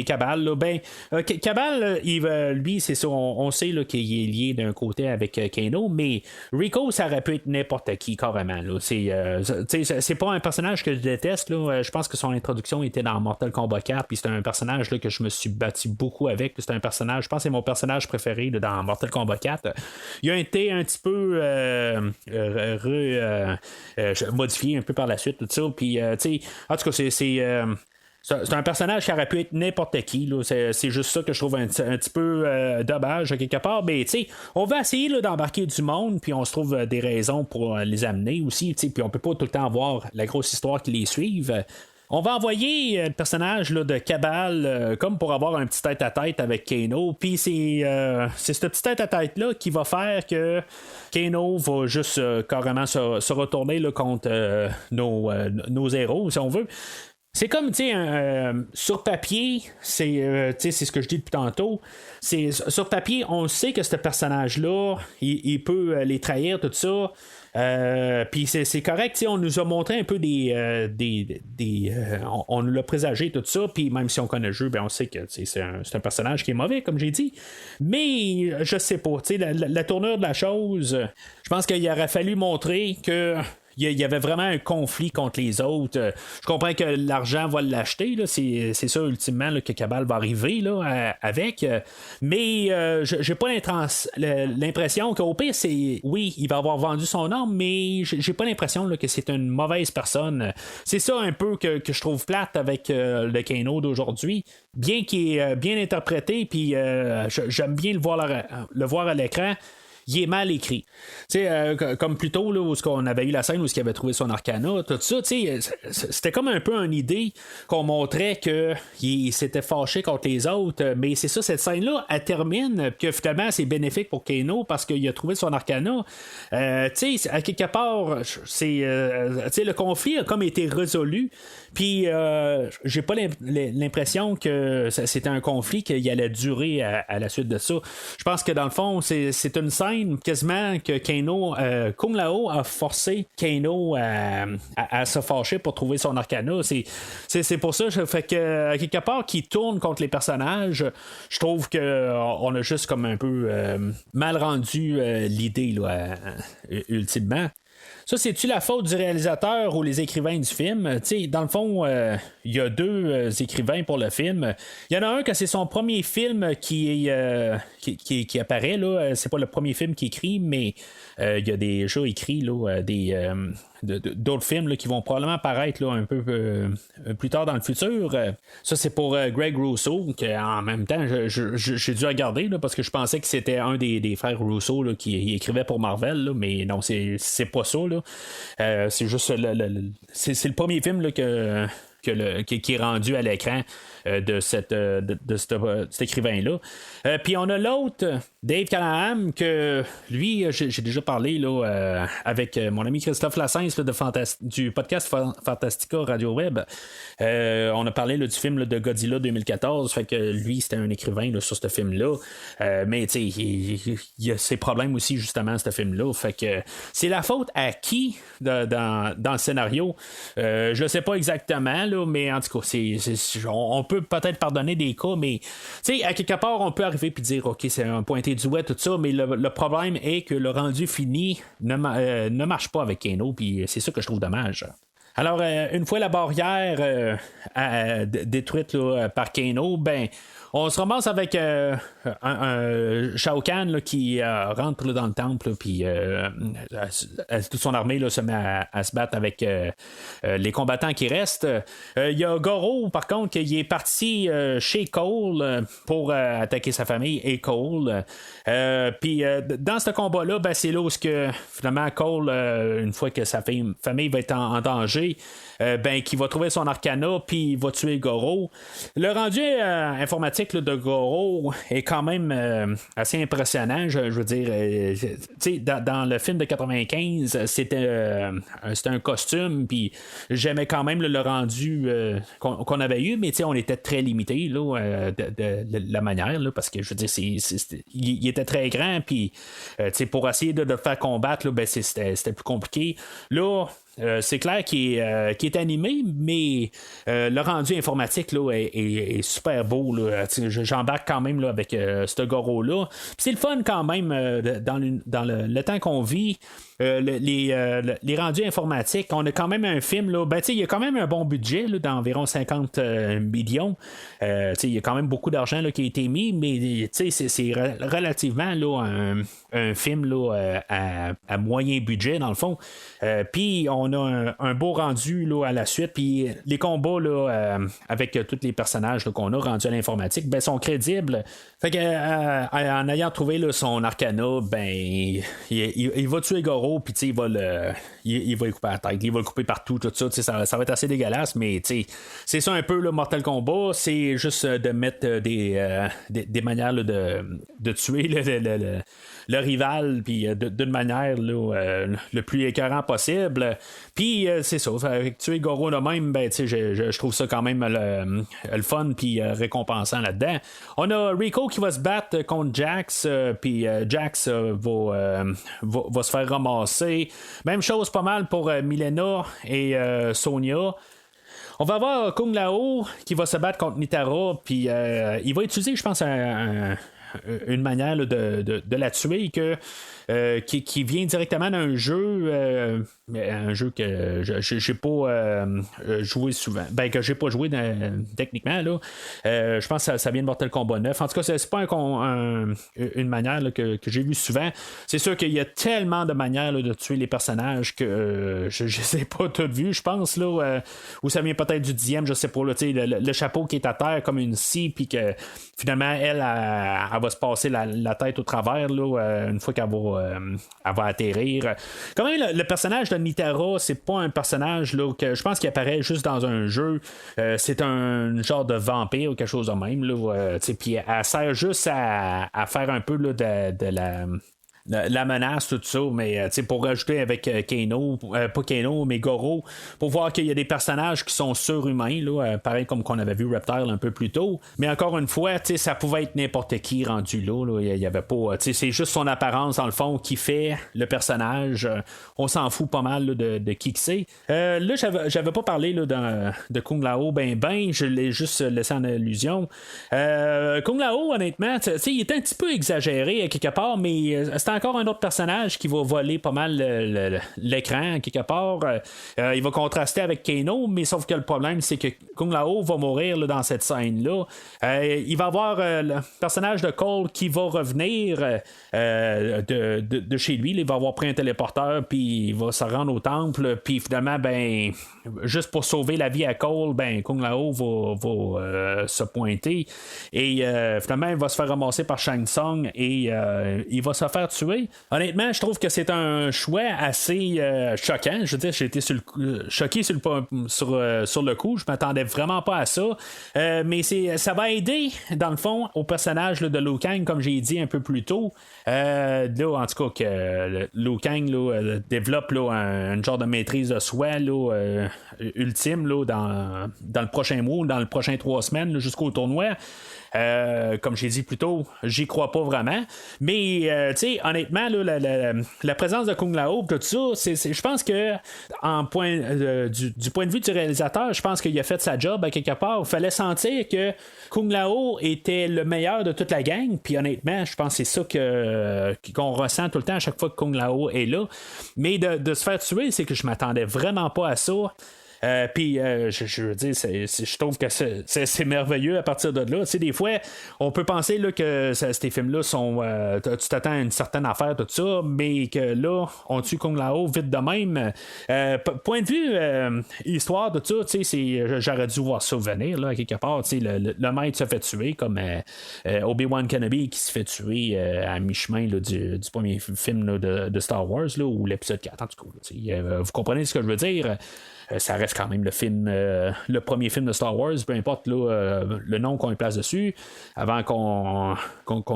Cabal, là, Cabal, lui, c'est ça, on sait là, qu'il est lié d'un côté avec Kano, mais Rico, ça aurait pu être n'importe qui, carrément. Là. C'est pas un personnage que je déteste. Là. Je pense que son introduction était dans Mortal Kombat 4, puis c'est un personnage là, que je me suis battu beaucoup avec. C'est un personnage, je pense que c'est mon personnage préféré là, dans Mortal Kombat 4. Il a été un petit peu modifié un peu par la suite, tout ça. Puis, en tout cas, c'est un personnage qui aurait pu être n'importe qui. Là. C'est juste ça que je trouve un petit peu dommage, quelque part. Mais, on va essayer là, d'embarquer du monde, puis on se trouve des raisons pour les amener aussi. Puis, on peut pas tout le temps avoir la grosse histoire qui les suive. On va envoyer le personnage là, de Cabal comme pour avoir un petit tête-à-tête avec Kano. Puis c'est ce petit tête-à-tête-là qui va faire que Kano va juste carrément se retourner là, contre nos héros, si on veut. C'est comme, sur papier, c'est ce que je dis depuis tantôt. Sur papier, on sait que ce personnage-là, il peut les trahir, tout ça. Puis c'est correct, on nous a montré un peu on nous l'a présagé tout ça, puis même si on connaît le jeu, on sait que c'est un personnage qui est mauvais, comme j'ai dit. Mais je sais pas, la tournure de la chose, je pense qu'il aurait fallu montrer que il y avait vraiment un conflit contre les autres. Je comprends que l'argent va l'acheter, là, c'est ça ultimement là, que Cabal va arriver là, avec. Mais j'ai pas l'impression qu'au pire, oui, il va avoir vendu son âme, mais j'ai pas l'impression là, que c'est une mauvaise personne. C'est ça un peu que je trouve plate avec le Kano d'aujourd'hui. Bien qu'il est bien interprété, puis j'aime bien le voir à l'écran. Il est mal écrit. Comme plus tôt, là, où on avait eu la scène où il avait trouvé son arcana, tout ça, c'était comme un peu une idée qu'on montrait qu'il s'était fâché contre les autres, mais c'est ça, cette scène-là, elle termine, que finalement, c'est bénéfique pour Kano parce qu'il a trouvé son arcana. À quelque part, le conflit a comme été résolu, puis j'ai pas l'impression que c'était un conflit qui allait durer à la suite de ça. Je pense que dans le fond, c'est une scène quasiment que Kano, Kung Lao a forcé Kano à se fâcher pour trouver son arcana. C'est pour ça, fait que quelque part qui tourne contre les personnages, je trouve que on a juste comme un peu mal rendu l'idée là, ultimement. Ça, c'est-tu la faute du réalisateur ou les écrivains du film? T'sais, dans le fond, il y a deux écrivains pour le film. Il y en a un que c'est son premier film qui apparaît. Là. C'est pas le premier film qu'il écrit, mais il y a déjà écrit là, d'autres films là, qui vont probablement apparaître là, un peu plus tard dans le futur. Ça, c'est pour Greg Russo, en même temps, j'ai dû regarder là, parce que je pensais que c'était un des frères Russo là, qui écrivait pour Marvel, là, mais non, c'est pas ça. Là. C'est juste c'est le premier film là, qui est rendu à l'écran de cet écrivain-là. Puis on a l'autre, Dave Callahan, que lui, j'ai déjà parlé là, avec mon ami Christophe Lassens là, du podcast Fantastica Radio Web. On a parlé là, du film là, de Godzilla 2014, fait que lui, c'était un écrivain là, sur ce film-là. Mais tu sais, il a ses problèmes aussi, justement, ce film-là. Fait que c'est la faute à qui dans le scénario? Je ne sais pas exactement, là, mais en tout cas, on peut peut-être pardonner des cas, mais à quelque part, on peut arriver et dire, OK, c'est un pointé du doigt, tout ça, mais le problème est que le rendu fini ne marche pas avec Kano, puis c'est ça que je trouve dommage. Alors, une fois la barrière détruite là, par Kano, ben, on se ramasse avec un Shao Kahn là, qui rentre là, dans le temple, puis toute son armée là, se met à se battre avec les combattants qui restent. Il y a Goro, par contre, qui est parti chez Cole pour attaquer sa famille et Cole. Puis dans ce combat-là, ben, c'est là où finalement Cole, une fois que sa famille va être en danger, ben, qui va trouver son arcana, puis il va tuer Goro. Le rendu informatique là, de Goro est quand même assez impressionnant. Je veux dire, dans le film de 95, c'était un costume, puis j'aimais quand même le rendu qu'on avait eu, mais on était très limité là, de la manière, là, parce que je veux dire, il était très grand, puis pour essayer de le faire combattre, là, ben, c'était plus compliqué. Là, c'est clair qu'il est animé, mais le rendu informatique là, est super beau. Là. J'embarque quand même là, avec ce Goro-là. Puis c'est le fun quand même dans le temps qu'on vit. Les rendus informatiques, on a quand même un film, là, ben, il y a quand même un bon budget là, d'environ 50 millions. Il y a quand même beaucoup d'argent là, qui a été mis, mais c'est relativement là, un film là, à moyen budget, dans le fond. Puis on a un beau rendu là, à la suite, puis les combats là, avec tous les personnages là, qu'on a rendus à l'informatique, ben, sont crédibles. Fait que, en ayant trouvé là, son arcana, ben, il va tuer Goro, puis il va lui couper la tête, il va le couper partout, tout ça, ça va être assez dégueulasse, mais c'est ça un peu le Mortal Kombat, c'est juste de mettre des manières là, de tuer le rival, puis d'une manière là, le plus écœurant possible. Puis c'est ça, tuer Goro de même, ben, je trouve ça quand même le fun puis récompensant là-dedans. On a Rico qui va se battre contre Jax, puis Jax va se faire ramasser. Même chose pas mal pour Milena et Sonya. On va avoir Kung Lao qui va se battre contre Nitara, puis il va utiliser, je pense, une manière là, de la tuer qui vient directement d'un jeu, un jeu que j'ai pas joué souvent, ben que j'ai pas joué techniquement là. Je pense que ça vient de Mortal Kombat 9. En tout cas, c'est pas une manière là, que j'ai vu souvent. C'est sûr qu'il y a tellement de manières là, de tuer les personnages que je les ai pas toutes vues, je pense là, où ça vient peut-être du 10e, je sais pas là, le chapeau qui est à terre comme une scie, puis que finalement elle va se passer la tête au travers là, une fois qu'elle va atterrir. Quand même, le personnage de Nitara, c'est pas un personnage là, que je pense qu'il apparaît juste dans un jeu. C'est un genre de vampire ou quelque chose de même. Puis elle sert juste à faire un peu là, de la menace, tout ça, mais pour rajouter avec Kano, pas Kano, mais Goro, pour voir qu'il y a des personnages qui sont surhumains, là, pareil comme qu'on avait vu Reptile un peu plus tôt. Mais encore une fois, ça pouvait être n'importe qui rendu là. Il y avait pas. C'est juste son apparence, dans le fond, qui fait le personnage. On s'en fout pas mal là, de qui que c'est. Là, j'avais pas parlé là, de Kung Lao, je l'ai juste laissé en illusion. Kung Lao, honnêtement, il était un petit peu exagéré à quelque part, mais c'est encore un autre personnage qui va voler pas mal l'écran quelque part. Il va contraster avec Kano, mais sauf que le problème, c'est que Kung Lao va mourir là, dans cette scène-là. Il va y avoir le personnage de Cole qui va revenir de chez lui. Il va avoir pris un téléporteur, puis il va se rendre au temple, puis finalement, ben, juste pour sauver la vie à Cole, ben, Kung Lao va se pointer, et finalement, il va se faire ramasser par Shang Tsung, et il va se faire tuer. Honnêtement, je trouve que c'est un choix assez choquant. Je veux dire, j'ai été choqué sur le coup. Je m'attendais vraiment pas à ça. Mais ça va aider, dans le fond, au personnage là, de Liu Kang, comme j'ai dit un peu plus tôt. Là, en tout cas, que Liu Kang là, développe là, un genre de maîtrise de soi là, ultime là, dans le prochain mois, dans le prochain 3 semaines, là, jusqu'au tournoi. Comme j'ai dit plus tôt, j'y crois pas vraiment. Mais, tu sais, honnêtement, là, la présence de Kung Lao, tout ça, je pense que, du point de vue du réalisateur, je pense qu'il a fait sa job à quelque part. Il fallait sentir que Kung Lao était le meilleur de toute la gang. Puis, honnêtement, je pense que c'est ça qu'on ressent tout le temps à chaque fois que Kung Lao est là. Mais de se faire tuer, c'est que je m'attendais vraiment pas à ça. Puis, je veux dire, je trouve que c'est merveilleux à partir de là. Tu sais, des fois, on peut penser là, que ces films-là sont. Tu t'attends à une certaine affaire, tout ça, mais que là, on tue Kung Lao vite de même. Point de vue, histoire de tout ça, tu sais, j'aurais dû voir ça venir, là, quelque part. Tu sais, le maître se fait tuer, comme Obi-Wan Kenobi qui se fait tuer à mi-chemin là, du premier film là, de Star Wars, là, ou l'épisode 4, en tout cas. Tu sais, vous comprenez ce que je veux dire? Ça reste quand même le premier film de Star Wars, peu importe là, le nom qu'on y place dessus, avant qu'on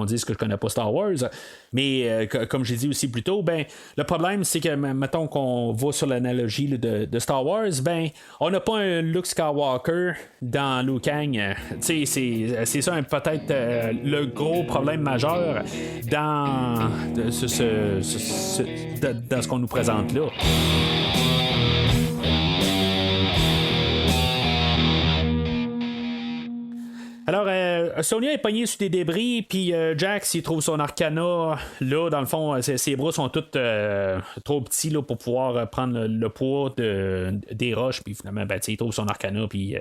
dise que je connais pas Star Wars. Mais comme j'ai dit aussi plus tôt, ben, le problème, c'est que, mettons qu'on va sur l'analogie là, de Star Wars, ben, on n'a pas un Luke Skywalker dans Liu Kang. C'est ça peut-être le gros problème majeur dans ce qu'on nous présente là. Alors, Sonya est pognée sur des débris, puis Jax, il trouve son arcana. Là, dans le fond, ses bras sont tous trop petits là, pour pouvoir prendre le poids des roches, puis finalement, ben, il trouve son arcana, puis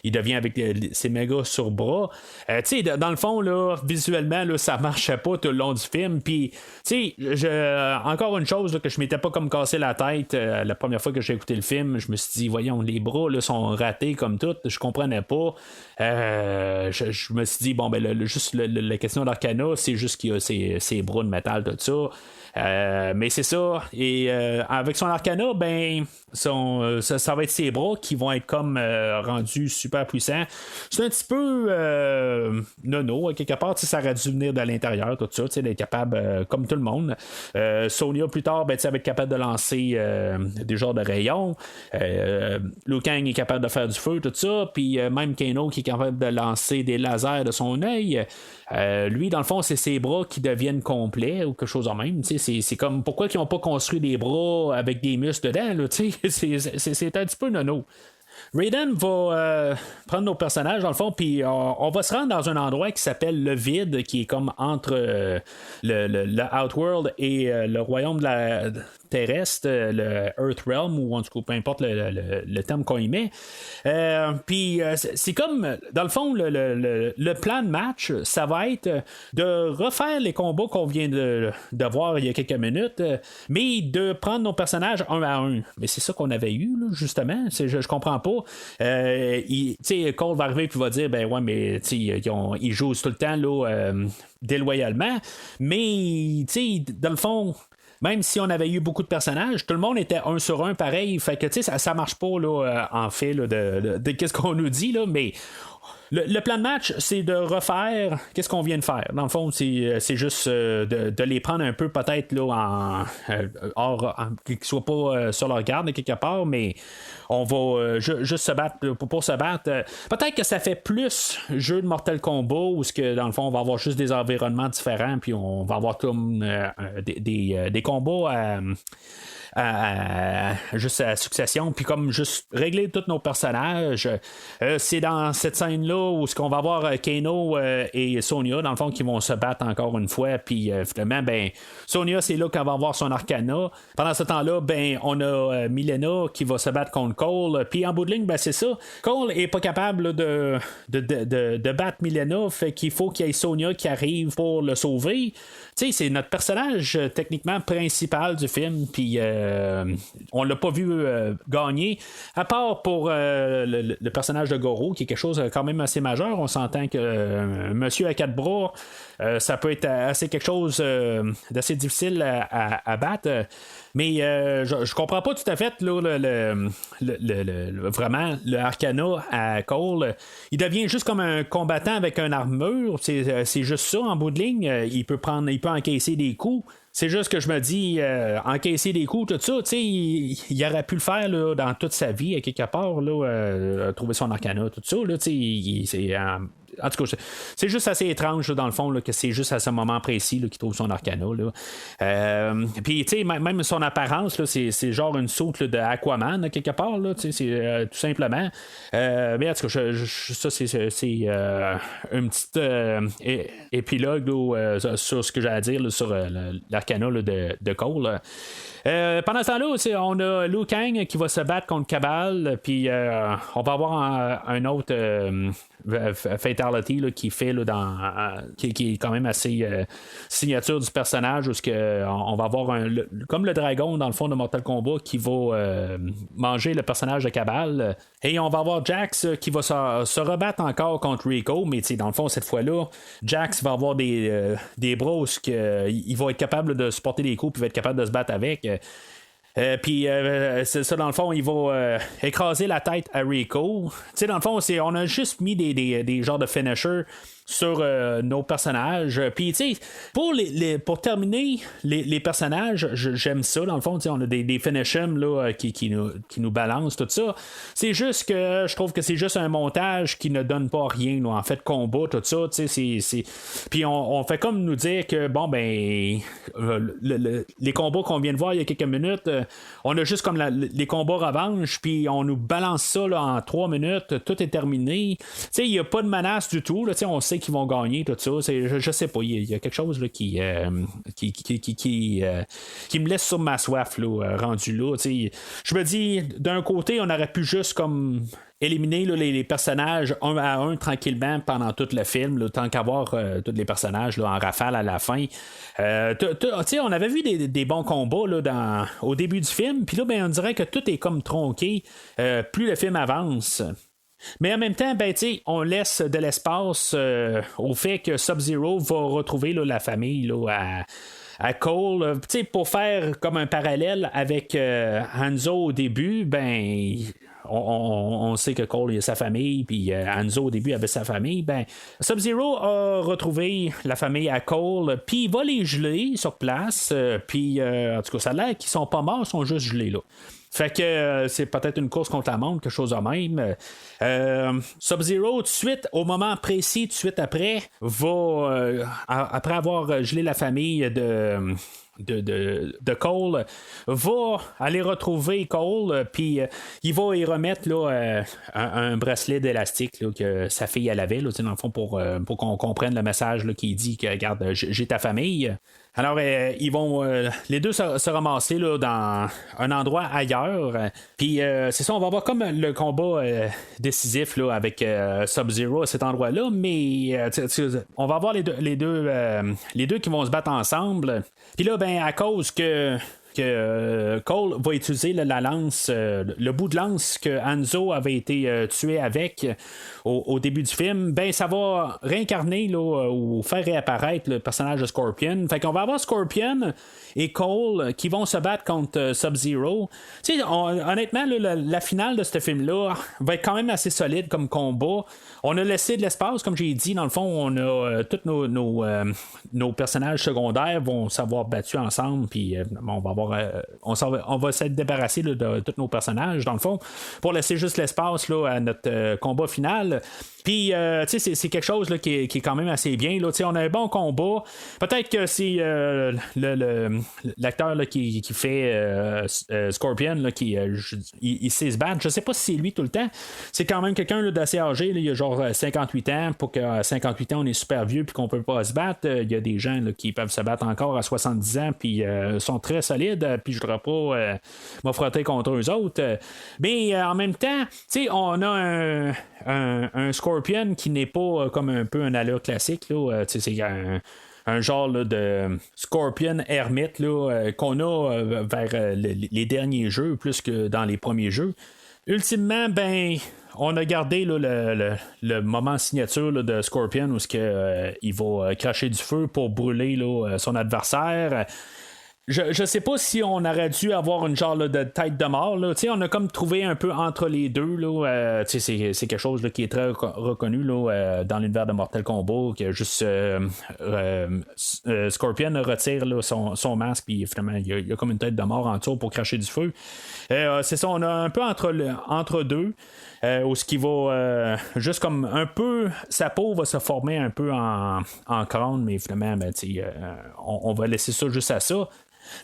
il devient avec ses méga sur-bras. Dans le fond, là, visuellement, là, ça marchait pas tout le long du film, puis, encore une chose là, que je m'étais pas comme cassé la tête la première fois que j'ai écouté le film, je me suis dit, voyons, les bras là, sont ratés comme tout, je comprenais pas. Je me suis dit, bon, ben, juste la question d'Arcana, c'est juste qu'il y a ses bras de métal, tout ça. Mais c'est ça. Et avec son Arcana, ben, ça va être ses bras qui vont être comme rendus super puissants. C'est un petit peu nono, quelque part, ça aurait dû venir de l'intérieur, tout ça, d'être capable, comme tout le monde. Sonya, plus tard, ben, va être capable de lancer des genres de rayons. Liu Kang est capable de faire du feu, tout ça. Puis même Kano qui est capable de lancer des lasers de son œil. Lui, dans le fond, c'est ses bras qui deviennent complets ou quelque chose de même. C'est comme pourquoi ils n'ont pas construit des bras avec des muscles dedans. Là, c'est un petit peu nono. Raiden va prendre nos personnages dans le fond, puis on va se rendre dans un endroit qui s'appelle le vide, qui est comme entre le Outworld et le royaume de la terrestre, le Earth Realm, ou en tout cas peu importe le terme qu'on y met. Puis c'est comme dans le fond le plan de match, ça va être de refaire les combats qu'on vient de voir il y a quelques minutes, mais de prendre nos personnages un à un. Mais c'est ça qu'on avait eu là, justement. Je comprends pas. Cole va arriver et va dire ben ouais, mais ils jouent tout le temps là, déloyalement, mais dans le fond, même si on avait eu beaucoup de personnages, tout le monde était un sur un pareil. Fait que ça marche pas là, en fait là, de qu'est-ce qu'on nous dit là, mais le plan de match, c'est de refaire qu'est-ce qu'on vient de faire. Dans le fond, c'est juste de les prendre un peu peut-être là qu'ils soient pas sur leur garde quelque part, mais on va juste se battre pour se battre. Peut-être que ça fait plus jeu de Mortal Kombat où que dans le fond on va avoir juste des environnements différents, puis on va avoir comme des combats juste à succession, puis comme juste régler tous nos personnages. C'est dans cette scène-là là où ce qu'on va avoir Kano et Sonya, dans le fond, qui vont se battre encore une fois. Puis finalement, ben, Sonya, c'est là qu'elle va avoir son arcana. Pendant ce temps-là, ben, on a Milena qui va se battre contre Cole. Puis en bout de ligne, ben, c'est ça. Cole est pas capable là, de battre Milena. Fait qu'il faut qu'il y ait Sonya qui arrive pour le sauver. Tu sais, c'est notre personnage techniquement principal du film. Puis on l'a pas vu gagner. À part pour le personnage de Goro, qui est quelque chose quand même assez majeur. On s'entend que Monsieur à quatre bras, ça peut être assez quelque chose d'assez difficile à battre. Mais je comprends pas tout à fait là, vraiment le Arcana à Cole. Il devient juste comme un combattant avec une armure. C'est juste ça en bout de ligne. Il peut encaisser des coups. C'est juste que je me dis, encaisser des coups, tout ça, tu sais, il aurait pu le faire là, dans toute sa vie, à quelque part, là, trouver son arcana, tout ça, là, tu sais, en tout cas, c'est juste assez étrange, là, dans le fond, là, que c'est juste à ce moment précis là, qu'il trouve son arcana. Puis, tu sais, même son apparence, là, c'est genre une saute là, de Aquaman, là, quelque part, là, c'est tout simplement. Mais en tout cas, ça, c'est un petit épilogue là, sur ce que j'ai à dire là, sur l'arcana là, de Cole. Pendant ce temps-là, on a Liu Kang qui va se battre contre Cabal, puis on va avoir un autre Fatality là, qui fait là, qui est quand même assez signature du personnage, où on va avoir comme le dragon dans le fond de Mortal Kombat qui va manger le personnage de Cabal, et on va avoir Jax qui va se rebattre encore contre Rico, mais dans le fond cette fois-là Jax va avoir des bras où il va être capable de supporter les coups, puis va être capable de se battre avec. Puis c'est ça, dans le fond, il va écraser la tête à Rico. Tu sais, dans le fond, on a juste mis des genres de finishers sur nos personnages. Puis, tu sais, pour terminer les personnages, j'aime ça. Dans le fond, on a des finishers là, qui nous balancent, tout ça. C'est juste que je trouve que c'est juste un montage qui ne donne pas rien, là, en fait, combat, tout ça. Tu sais, puis on fait comme nous dire que, bon, ben, les combats qu'on vient de voir il y a quelques minutes, on a juste comme les combats revanche, puis on nous balance ça là, en 3 minutes, tout est terminé. Tu sais, il n'y a pas de menace du tout. Là, on sait qu'ils vont gagner, tout ça. Je sais pas, il y a quelque chose là, qui me laisse sur ma soif là, rendu là. Je me dis, d'un côté, on aurait pu juste comme éliminer là, les personnages un à un tranquillement pendant tout le film, là, tant qu'avoir tous les personnages là, en rafale à la fin. On avait vu des bons combats là, au début du film, puis là ben, on dirait que tout est comme tronqué plus le film avance. Mais en même temps, ben, on laisse de l'espace au fait que Sub-Zero va retrouver là, la famille là, à Cole. Pour faire comme un parallèle avec Hanzo au début, ben on sait que Cole a sa famille, puis Hanzo au début avait sa famille. Ben, Sub-Zero a retrouvé la famille à Cole, puis il va les geler sur place, puis en tout cas, ça a l'air qu'ils sont pas morts, ils sont juste gelés là. Fait que c'est peut-être une course contre la montre, quelque chose de même. Sub-Zero, tout de suite, au moment précis, tout de suite après, va, après avoir gelé la famille de Cole, va aller retrouver Cole, puis il va y remettre là, un bracelet d'élastique là, que sa fille elle avait, là, dans le fond, pour qu'on comprenne le message là, qui dit que regarde, j'ai ta famille. Alors, ils vont les deux se ramasser là, dans un endroit ailleurs. Puis, c'est ça, on va voir comme le combat décisif là, avec Sub-Zero à cet endroit-là. Mais on va voir les deux qui vont se battre ensemble. Puis là, ben, à cause que Cole va utiliser la lance, le bout de lance que Hanzo avait été tué avec au début du film, ben ça va réincarner là, ou faire réapparaître le personnage de Scorpion. Fait qu'on va avoir Scorpion et Cole qui vont se battre contre Sub-Zero. Tu sais, honnêtement, là, la finale de ce film-là va être quand même assez solide comme combat. On a laissé de l'espace, comme j'ai dit, dans le fond, on a tous nos personnages secondaires vont s'avoir battus ensemble, puis on va avoir on va s'être débarrassé là, de tous nos personnages, dans le fond, pour laisser juste l'espace là, à notre combat final. Puis, c'est quelque chose là, qui est quand même assez bien. Là. On a un bon combat. Peut-être que c'est l'acteur là, qui fait Scorpion, là, il sait se battre. Je sais pas si c'est lui tout le temps. C'est quand même quelqu'un là, d'assez âgé. Là. Il a genre 58 ans. Pour qu'à 58 ans, on est super vieux puis qu'on peut pas se battre. Il y a des gens là, qui peuvent se battre encore à 70 ans puis sont très solides. Puis je voudrais pas me frotter contre eux autres. Mais en même temps, on a un Scorpion qui n'est pas comme un peu un allure classique. Là. C'est un genre là, de Scorpion ermite là, qu'on a vers les derniers jeux plus que dans les premiers jeux. Ultimement, on a gardé là, le moment signature là, de Scorpion où il va cracher du feu pour brûler là, son adversaire. Je sais pas si on aurait dû avoir une genre là, de tête de mort. Là. On a comme trouvé un peu entre les deux. Là, c'est quelque chose là, qui est très reconnu là, dans l'univers de Mortal Kombat. Que juste Scorpion retire là, son masque. Puis finalement, il y a comme une tête de mort en dessous pour cracher du feu. C'est ça, on a un peu entre deux. Où ce qui va juste comme un peu sa peau va se former un peu en crâne, mais finalement on va laisser ça juste à ça.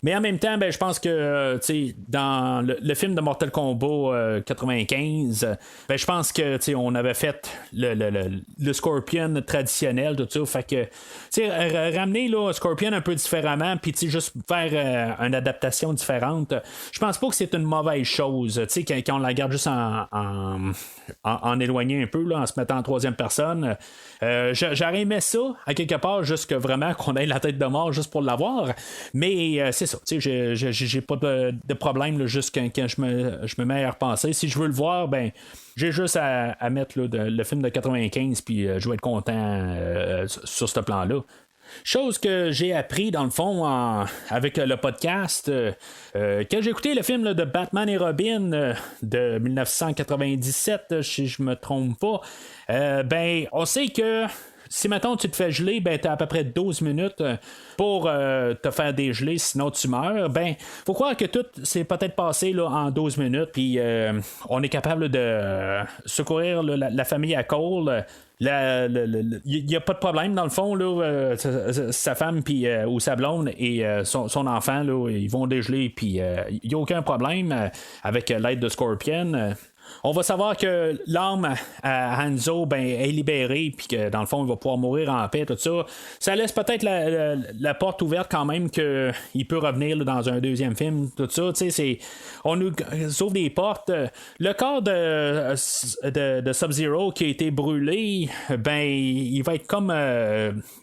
Mais en même temps, je pense que dans le film de Mortal Kombat 95, je pense que on avait fait le Scorpion traditionnel, tout ça. Fait que ramener là, Scorpion un peu différemment, puis juste faire une adaptation différente, je pense pas que c'est une mauvaise chose. Quand on la garde juste en éloigné un peu, là, en se mettant en troisième personne. J'aurais aimé ça, à quelque part, juste que vraiment qu'on ait la tête de mort juste pour l'avoir. Mais c'est ça, j'ai pas de problème là, juste quand je me mets à repenser. Si je veux le voir, j'ai juste à mettre là, le film de 95 puis je vais être content sur ce plan-là. Chose que j'ai appris dans le fond avec le podcast quand j'ai écouté le film là, de Batman et Robin de 1997 si je me trompe pas, on sait que si mettons tu te fais geler, t'as à peu près 12 minutes pour te faire dégeler, sinon tu meurs. Faut croire que tout s'est peut-être passé là, en 12 minutes, puis on est capable de secourir là, la famille à Cole. Il n'y a pas de problème dans le fond là, sa femme puis ou sa blonde et son enfant là, ils vont dégeler puis il n'y a aucun problème avec l'aide de Scorpion. On va savoir que l'âme à Hanzo est libérée puis que dans le fond il va pouvoir mourir en paix, tout ça. Ça laisse peut-être la porte ouverte quand même qu'il peut revenir là, dans un deuxième film, tout ça. On nous ouvre des portes. Le corps de Sub-Zero qui a été brûlé, il va être comme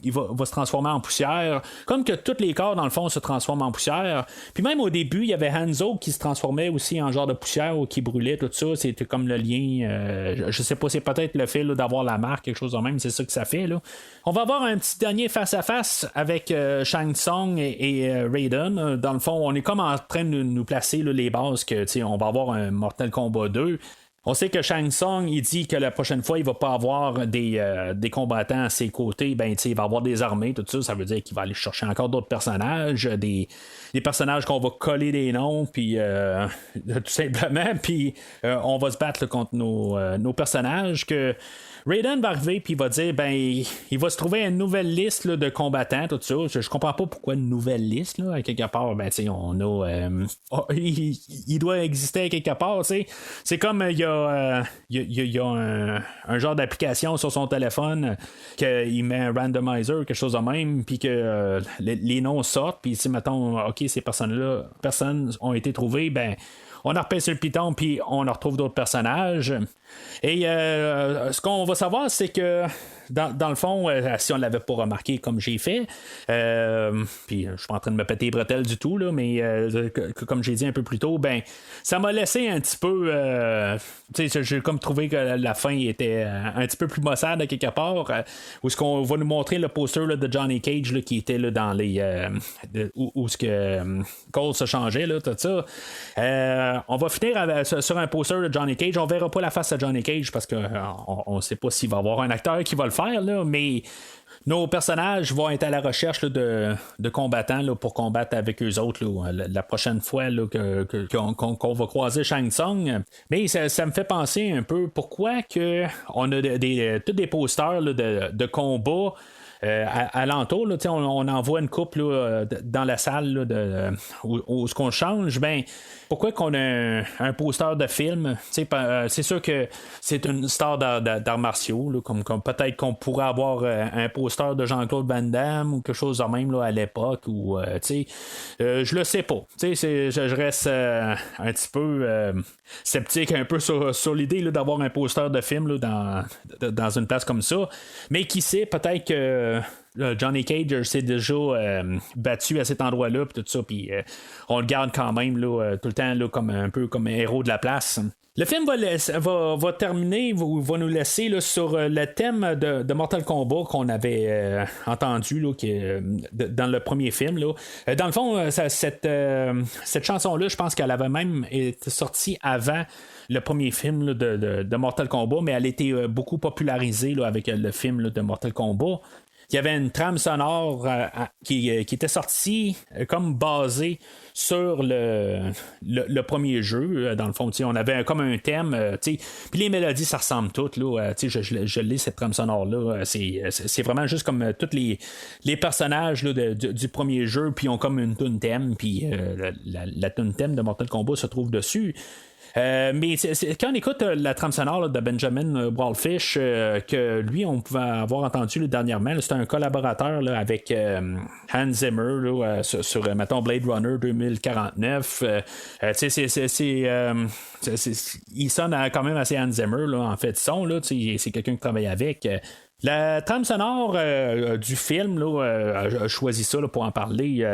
il va se transformer en poussière, comme que tous les corps dans le fond se transforment en poussière. Puis même au début il y avait Hanzo qui se transformait aussi en genre de poussière ou qui brûlait, tout ça. C'était comme le lien, je sais pas, c'est peut-être le fait là, d'avoir la marque, quelque chose de même, c'est ça que ça fait là. On va avoir un petit dernier face-à-face avec Shang Tsung et Raiden. Dans le fond, on est comme en train de nous placer là, les bases que on va avoir un Mortal Kombat 2. On sait que Shang Tsung, il dit que la prochaine fois, il va pas avoir des combattants à ses côtés. Il va avoir des armées, tout ça. Ça veut dire qu'il va aller chercher encore d'autres personnages, des personnages qu'on va coller des noms, puis tout simplement, puis on va se battre là, contre nos personnages que Raiden va arriver puis il va dire il va se trouver une nouvelle liste là, de combattants, tout ça. Je comprends pas pourquoi une nouvelle liste là, à quelque part. On a il doit exister à quelque part. C'est comme il y a un genre d'application sur son téléphone qu'il met un randomizer, quelque chose de même, puis que les noms sortent, puis si mettons ok ces personnes ont été trouvées, on en repère sur le piton puis on en retrouve d'autres personnages. Et ce qu'on va savoir, c'est que dans le fond, si on l'avait pas remarqué comme j'ai fait, puis je suis pas en train de me péter les bretelles du tout, là, mais comme j'ai dit un peu plus tôt, ça m'a laissé un petit peu j'ai comme trouvé que la fin était un petit peu plus maussade à quelque part, où ce qu'on va nous montrer le poster là, de Johnny Cage là, qui était là, dans les où ce que Cole se changeait là, tout ça. On va finir sur un poster de Johnny Cage. On verra pas la face à Johnny Cage parce que on sait pas s'il va y avoir un acteur qui va le faire faire, là, mais nos personnages vont être à la recherche là, de combattants là, pour combattre avec eux autres là, la prochaine fois là, qu'on va croiser Shang Tsung. Mais ça me fait penser un peu pourquoi que on a tous des posters là, de combat. Alentour, là, on envoie une coupe là, dans la salle là, où ce qu'on change, ben pourquoi qu'on a un poster de film? C'est sûr que c'est une star d'arts martiaux, là, comme peut-être qu'on pourrait avoir un poster de Jean-Claude Van Damme ou quelque chose de même là, à l'époque, ou je le sais pas. Je reste un petit peu sceptique un peu sur l'idée là, d'avoir un poster de film là, dans une place comme ça. Mais qui sait, peut-être que Johnny Cage s'est déjà battu à cet endroit-là, puis tout ça, puis on le garde quand même là, tout le temps là, comme un peu comme un héros de la place. Le film va terminer, va nous laisser là, sur le thème de Mortal Kombat qu'on avait entendu là, dans le premier film. Là. Dans le fond, cette chanson-là, je pense qu'elle avait même été sortie avant le premier film là, de Mortal Kombat, mais elle a été beaucoup popularisée là, avec le film là, de Mortal Kombat. Il y avait une trame sonore qui était sortie comme basée sur le premier jeu. Dans le fond, on avait comme un thème, puis les mélodies, ça ressemble toutes. Là, je lis cette trame sonore-là. C'est vraiment juste comme tous les personnages là, du premier jeu, puis ils ont comme une tune thème, puis la tune thème de Mortal Kombat se trouve dessus. Mais quand on écoute la trame sonore là, de Benjamin Wallfish, que lui, on pouvait avoir entendu là, dernièrement, c'était un collaborateur là, avec Hans Zimmer là, sur mettons, Blade Runner 2049. Il sonne quand même assez Hans Zimmer, là, en fait, son, là, c'est quelqu'un qui travaille avec. La trame sonore du film, là, a choisi ça là, pour en parler.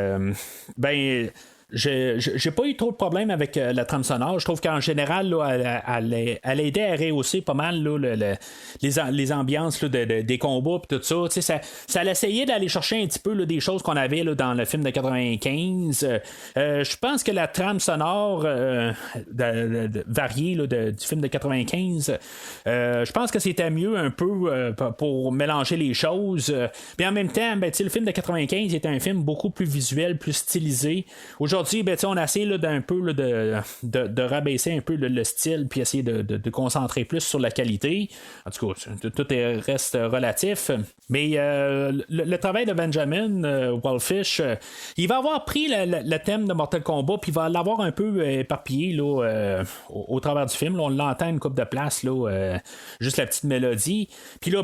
J'ai pas eu trop de problèmes avec la trame sonore. Je trouve qu'en général, là, elle aidait à rehausser pas mal là, les ambiances là, des combats et tout ça. Ça essayait d'aller chercher un petit peu là, des choses qu'on avait là, dans le film de 95. Je pense que la trame sonore variée là, du film de 95, je pense que c'était mieux un peu pour mélanger les choses. Mais en même temps, le film de 95 était un film beaucoup plus visuel, plus stylisé. Aujourd'hui, on a essayé là, d'un peu là, de rabaisser un peu le style puis essayer de concentrer plus sur la qualité. En tout cas, tout reste relatif. Mais le travail de Benjamin Wallfish, il va avoir pris le thème de Mortal Kombat puis il va l'avoir un peu éparpillé là, au travers du film. Là, on l'entend une couple de place, là, juste la petite mélodie. Puis là,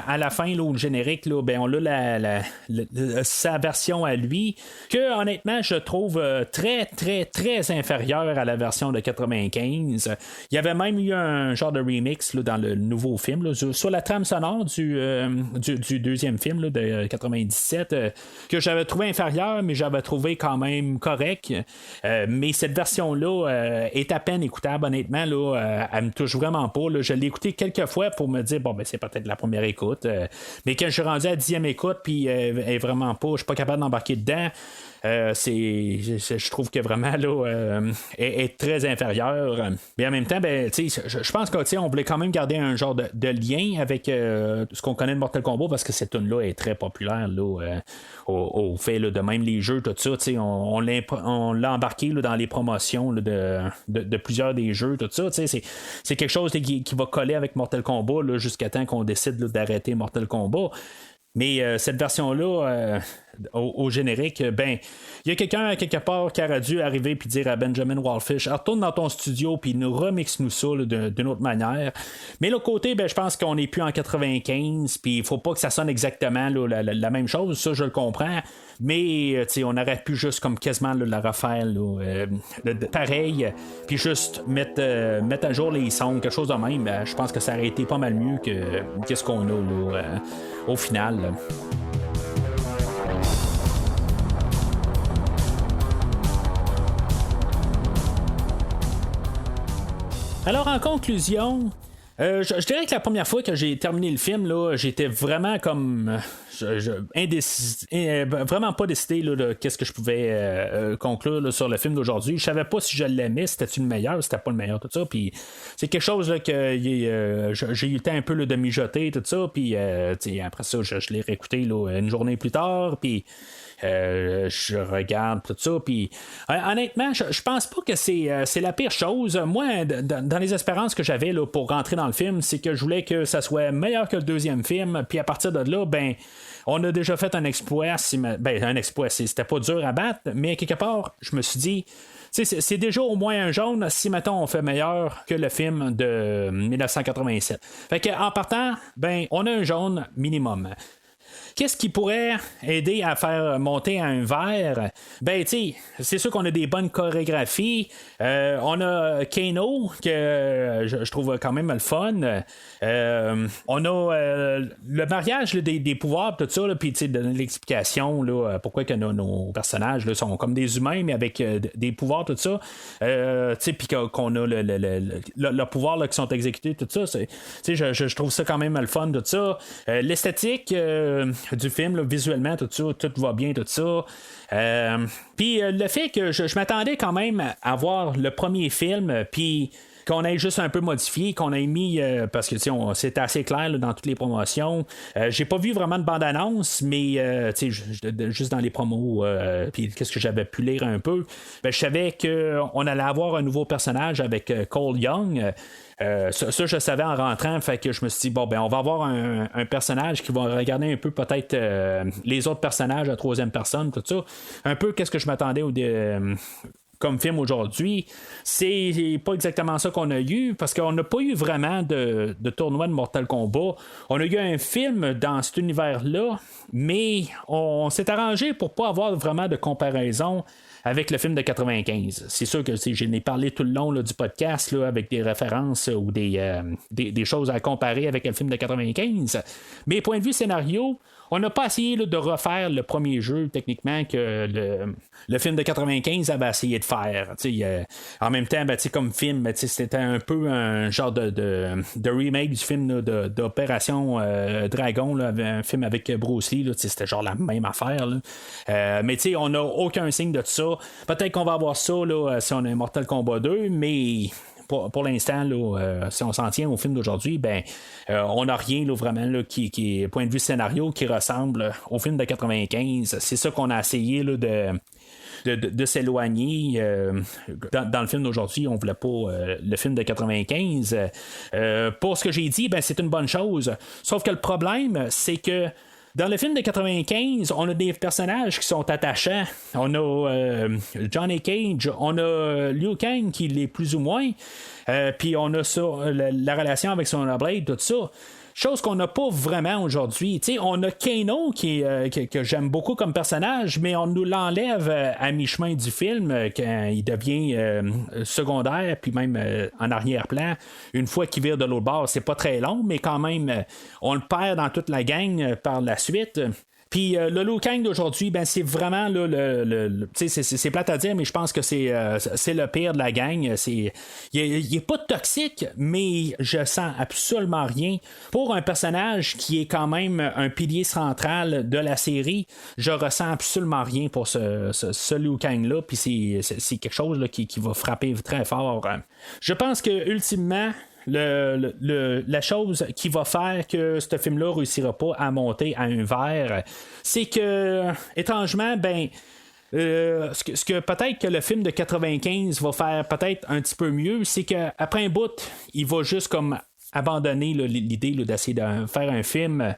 à la fin, là, le générique, là, on a sa version à lui, que honnêtement, je trouve très, très, très inférieure à la version de 95. Il y avait même eu un genre de remix là, dans le nouveau film, là, sur la trame sonore du deuxième film là, de 97, que j'avais trouvé inférieure, mais j'avais trouvé quand même correct. Mais cette version-là est à peine écoutable, honnêtement. Là, elle me touche vraiment pas. Là. Je l'ai écoutée quelques fois pour me dire, c'est peut-être la première écoute. Mais quand je suis rendu à la 10e écoute, puis elle est vraiment pas, je suis pas capable d'embarquer dedans. Je trouve que vraiment là, est très inférieur. Mais en même temps, je pense qu'on voulait quand même garder un genre de lien avec ce qu'on connaît de Mortal Kombat, parce que cette tune-là est très populaire là, au fait là, de même les jeux, tout ça. On l'a embarqué là, dans les promotions là, de plusieurs des jeux, tout ça. C'est quelque chose qui va coller avec Mortal Kombat là, jusqu'à temps qu'on décide là, d'arrêter Mortal Kombat. Mais cette version-là, au générique, il y a quelqu'un à quelque part qui aurait dû arriver et dire à Benjamin Wallfish, retourne dans ton studio puis nous remixe-nous ça là, d'une autre manière. Mais l'autre côté, je pense qu'on n'est plus en 95 puis il faut pas que ça sonne exactement là, la même chose, ça je le comprends. Mais on aurait pu juste comme quasiment là, la refaire là, pareil, puis juste mettre à jour les sons, quelque chose de même. Je pense que ça aurait été pas mal mieux que ce qu'on a là, au final. Là. Alors en conclusion, Je dirais que la première fois que j'ai terminé le film, là, j'étais vraiment comme vraiment pas décidé là, de qu'est-ce que je pouvais conclure là, sur le film d'aujourd'hui. Je savais pas si je l'aimais, c'était-tu le meilleur, c'était pas le meilleur, tout ça. Puis c'est quelque chose là, que j'ai eu le temps un peu là, de mijoter, tout ça. Puis après ça, je l'ai réécouté là, une journée plus tard. Puis je regarde tout ça, puis honnêtement, je pense pas que c'est la pire chose. Moi, dans les espérances que j'avais là, pour rentrer dans le film, c'est que je voulais que ça soit meilleur que le deuxième film, puis à partir de là, ben, on a déjà fait un exploit. Un exploit, c'était pas dur à battre, mais quelque part, je me suis dit, c'est déjà au moins un jaune si, mettons, on fait meilleur que le film de 1987. Fait que, en partant, ben, on a un jaune minimum. Qu'est-ce qui pourrait aider à faire monter à un vert? Ben, tu sais, c'est sûr qu'on a des bonnes chorégraphies. On a Kano, que je trouve quand même le fun. On a le mariage là, des pouvoirs, tout ça, puis tu sais, donner l'explication, là, pourquoi que nos personnages là, sont comme des humains, mais avec des pouvoirs, tout ça. Tu sais, puis qu'on a le pouvoir là, qui sont exécutés, tout ça. Tu sais, je trouve ça quand même le fun, tout ça. L'esthétique du film, là, visuellement, tout ça, tout va bien, tout ça. Puis le fait que je m'attendais quand même à voir le premier film, puis qu'on ait juste un peu modifié, qu'on ait mis, parce que c'était assez clair là, dans toutes les promotions. J'ai pas vu vraiment de bande-annonce, mais juste dans les promos, puis qu'est-ce que j'avais pu lire un peu, ben, je savais qu'on allait avoir un nouveau personnage avec Cole Young. Ça, je savais en rentrant, fait que je me suis dit, bon, ben, on va avoir un personnage qui va regarder un peu peut-être les autres personnages à troisième personne, tout ça. Un peu qu'est-ce que je m'attendais comme film aujourd'hui. C'est pas exactement ça qu'on a eu, parce qu'on n'a pas eu vraiment de tournoi de Mortal Kombat. On a eu un film dans cet univers-là, mais on s'est arrangé pour pas avoir vraiment de comparaison avec le film de 95. C'est sûr que j'en ai parlé tout le long là, du podcast là, avec des références ou des choses à comparer avec le film de 95. Mais point de vue scénario, on n'a pas essayé là, de refaire le premier jeu techniquement que le film de 95 avait essayé de faire. En même temps, comme film, c'était un peu un genre de remake du film là, d'Opération Dragon, là, un film avec Bruce Lee. Là, c'était genre la même affaire. Là. Mais on n'a aucun signe de ça. Peut-être qu'on va avoir ça là, si on a Mortal Kombat 2, mais pour l'instant, là, si on s'en tient au film d'aujourd'hui, ben, on n'a rien là, vraiment là, qui point de vue scénario qui ressemble au film de 95. C'est ça qu'on a essayé là, de s'éloigner. Dans le film d'aujourd'hui, on voulait pas le film de 95. Pour ce que j'ai dit, ben, c'est une bonne chose. Sauf que le problème, c'est que dans le film de 95, on a des personnages qui sont attachants. On a Johnny Cage, on a Liu Kang qui l'est plus ou moins, puis on a ça, la relation avec Sonya Blade, tout ça. Chose qu'on n'a pas vraiment aujourd'hui. T'sais, on a Kano que j'aime beaucoup comme personnage, mais on nous l'enlève à mi-chemin du film quand il devient secondaire, puis même en arrière-plan. Une fois qu'il vire de l'autre bord, c'est pas très long, mais quand même, on le perd dans toute la gang par la suite. Puis le Liu Kang d'aujourd'hui, ben, c'est vraiment là, c'est plate à dire, mais je pense que c'est le pire de la gang. Il est pas toxique, mais je sens absolument rien. Pour un personnage qui est quand même un pilier central de la série, je ressens absolument rien pour ce Liu Kang-là. Puis c'est quelque chose là, qui va frapper très fort. Je pense que ultimement, la chose qui va faire que ce film-là réussira pas à monter à un vert, c'est que, étrangement, ben, ce que peut-être que le film de 95 va faire peut-être un petit peu mieux, c'est qu'après un bout, il va juste comme abandonner là, l'idée là, d'essayer de faire un film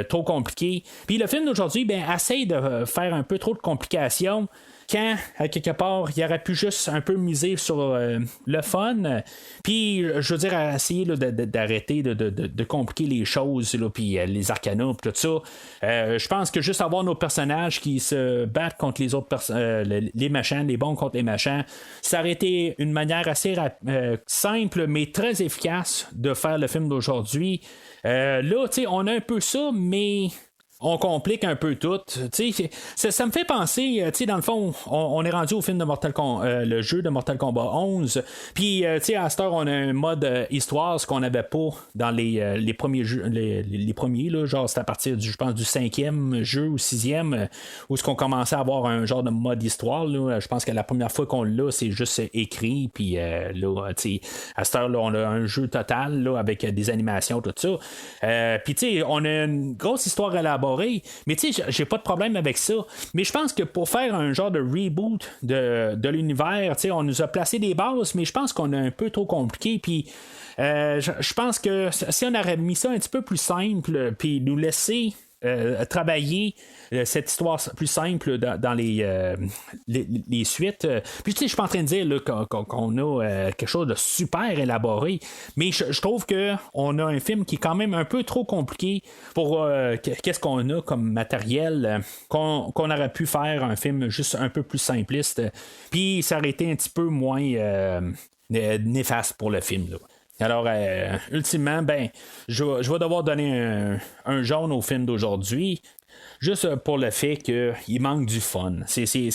trop compliqué. Puis le film d'aujourd'hui, ben, essaye de faire un peu trop de complications. Quand, à quelque part, il aurait pu juste un peu miser sur le fun, puis, je veux dire, essayer là, d'arrêter de compliquer les choses, puis les arcanas, tout ça. Je pense que juste avoir nos personnages qui se battent contre les autres les méchants, les bons contre les méchants, ça aurait été une manière assez simple, mais très efficace de faire le film d'aujourd'hui. Là, tu sais, on a un peu ça, mais on complique un peu tout. Ça me fait penser, dans le fond, on est rendu au film de le jeu de Mortal Kombat 11. Puis, à cette heure, on a un mode histoire, ce qu'on n'avait pas dans les premiers jeux, les premiers, là, genre, c'est à partir je pense, du 5e jeu ou 6e, où ce qu'on commençait à avoir un genre de mode histoire. Là. Je pense que la première fois qu'on l'a, c'est juste écrit. Puis, là, à cette heure, là, on a un jeu total là, avec des animations, tout ça. Puis, on a une grosse histoire élaborée, mais j'ai pas de problème avec ça. Mais je pense que pour faire un genre de reboot de l'univers, on nous a placé des bases, mais je pense qu'on a un peu trop compliqué. Puis, je pense que si on aurait mis ça un petit peu plus simple, puis nous laisser travailler cette histoire plus simple dans les suites. Puis je suis pas en train de dire là, qu'on a quelque chose de super élaboré, mais je trouve que on a un film qui est quand même un peu trop compliqué pour qu'est-ce qu'on a comme matériel, qu'on aurait pu faire un film juste un peu plus simpliste, puis ça aurait été un petit peu moins néfaste pour le film là. Alors, ultimement, je vais devoir donner un jaune au film d'aujourd'hui, juste pour le fait qu'il manque du fun. C'est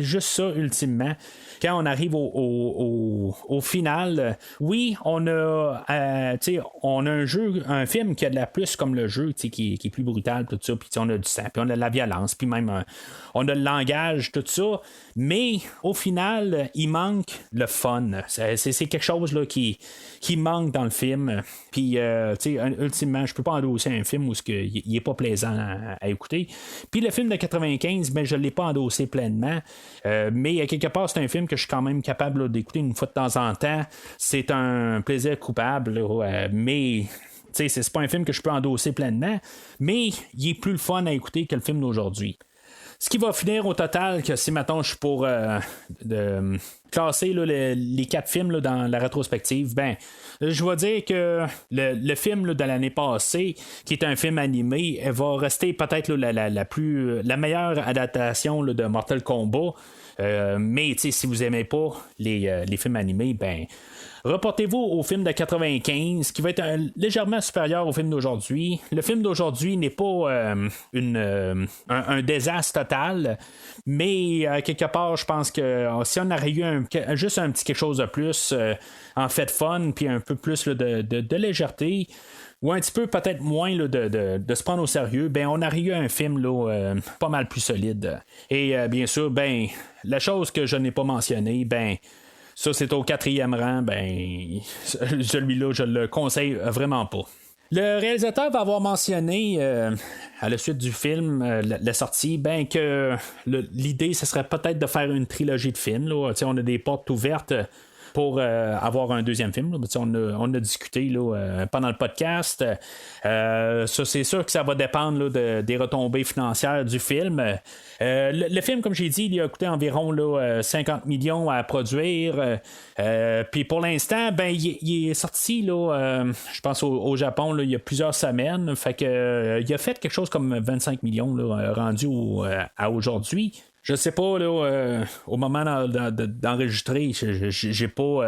juste ça, ultimement. Quand on arrive au final, oui, on a un film qui a de la plus comme le jeu, qui est plus brutal, tout ça, puis on a du sang, puis on a de la violence, puis même on a le langage, tout ça, mais au final, il manque le fun. C'est quelque chose là, qui manque dans le film. Puis, ultimement, je peux pas endosser un film où il est pas plaisant à écouter. Puis le film de 95, je l'ai pas endossé pleinement. Mais quelque part, c'est un film que je suis quand même capable là, d'écouter une fois de temps en temps. C'est un plaisir coupable, là, mais c'est pas un film que je peux endosser pleinement, mais il est plus le fun à écouter que le film d'aujourd'hui. Ce qui va finir au total, que si maintenant je suis pour classer là, les 4 films là, dans la rétrospective, je vais dire que le film là, de l'année passée, qui est un film animé, va rester peut-être là, la meilleure adaptation là, de Mortal Kombat. Mais si vous aimez pas les films animés, reportez-vous au film de 95 qui va être légèrement supérieur au film d'aujourd'hui. Le film d'aujourd'hui n'est pas un désastre total, mais quelque part, je pense que si on aurait eu juste un petit quelque chose de plus en fait fun, puis un peu plus là, de légèreté, ou un petit peu peut-être moins là, de se prendre au sérieux, on aurait eu un film là, pas mal plus solide. Et bien sûr, la chose que je n'ai pas mentionnée, ça c'est au 4e rang, celui-là, je le conseille vraiment pas. Le réalisateur va avoir mentionné à la suite du film, la sortie, que l'idée, ce serait peut-être de faire une trilogie de films. Là. On a des portes ouvertes pour avoir un deuxième film. Là. On a discuté là, pendant le podcast. Ça, c'est sûr que ça va dépendre là, des retombées financières du film. Le film, comme j'ai dit, il a coûté environ là, 50 millions à produire. Puis pour l'instant, il est sorti là, je pense au Japon là, il y a plusieurs semaines. Fait que il a fait quelque chose comme 25 millions là, rendu à aujourd'hui. Je sais pas là, au moment d'enregistrer, j'ai pas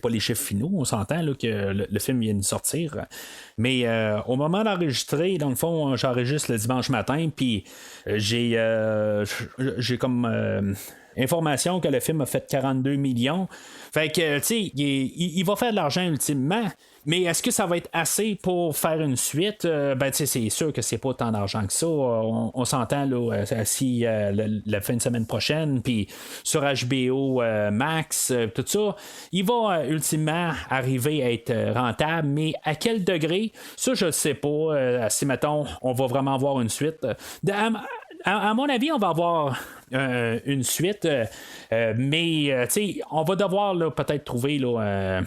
les chiffres finaux. On s'entend là, que le film vient de sortir, mais au moment d'enregistrer, dans le fond, j'enregistre le dimanche matin, puis j'ai comme information que le film a fait 42 millions. Fait que, tu sais, il va faire de l'argent ultimement. Mais est-ce que ça va être assez pour faire une suite? C'est sûr que c'est pas tant d'argent que ça. On s'entend là, si la fin de semaine prochaine, puis sur HBO Max, tout ça, il va ultimement arriver à être rentable, mais à quel degré? Ça, je ne sais pas. Si, mettons, on va vraiment avoir une suite. À mon avis, on va avoir une suite, mais on va devoir là, peut-être trouver là,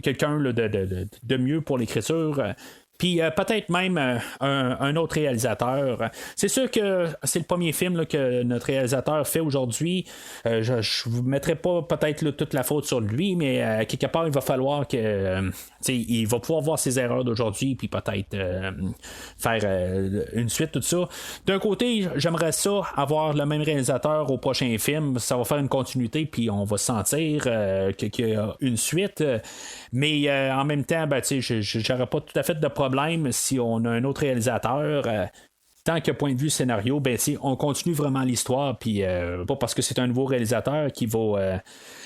quelqu'un là, de mieux pour l'écriture. Puis peut-être même un autre réalisateur. C'est sûr que c'est le premier film là, que notre réalisateur fait aujourd'hui. Je ne vous mettrai pas peut-être là, toute la faute sur lui, mais quelque part, il va falloir que il va pouvoir voir ses erreurs d'aujourd'hui, puis peut-être faire une suite, tout ça. D'un côté, j'aimerais ça, avoir le même réalisateur au prochain film. Ça va faire une continuité, puis on va sentir qu'il y a une suite. Mais en même temps, j'aurais pas tout à fait de problème si on a un autre réalisateur. tant que point de vue scénario, ben, on continue vraiment l'histoire, puis pas parce que c'est un nouveau réalisateur qui va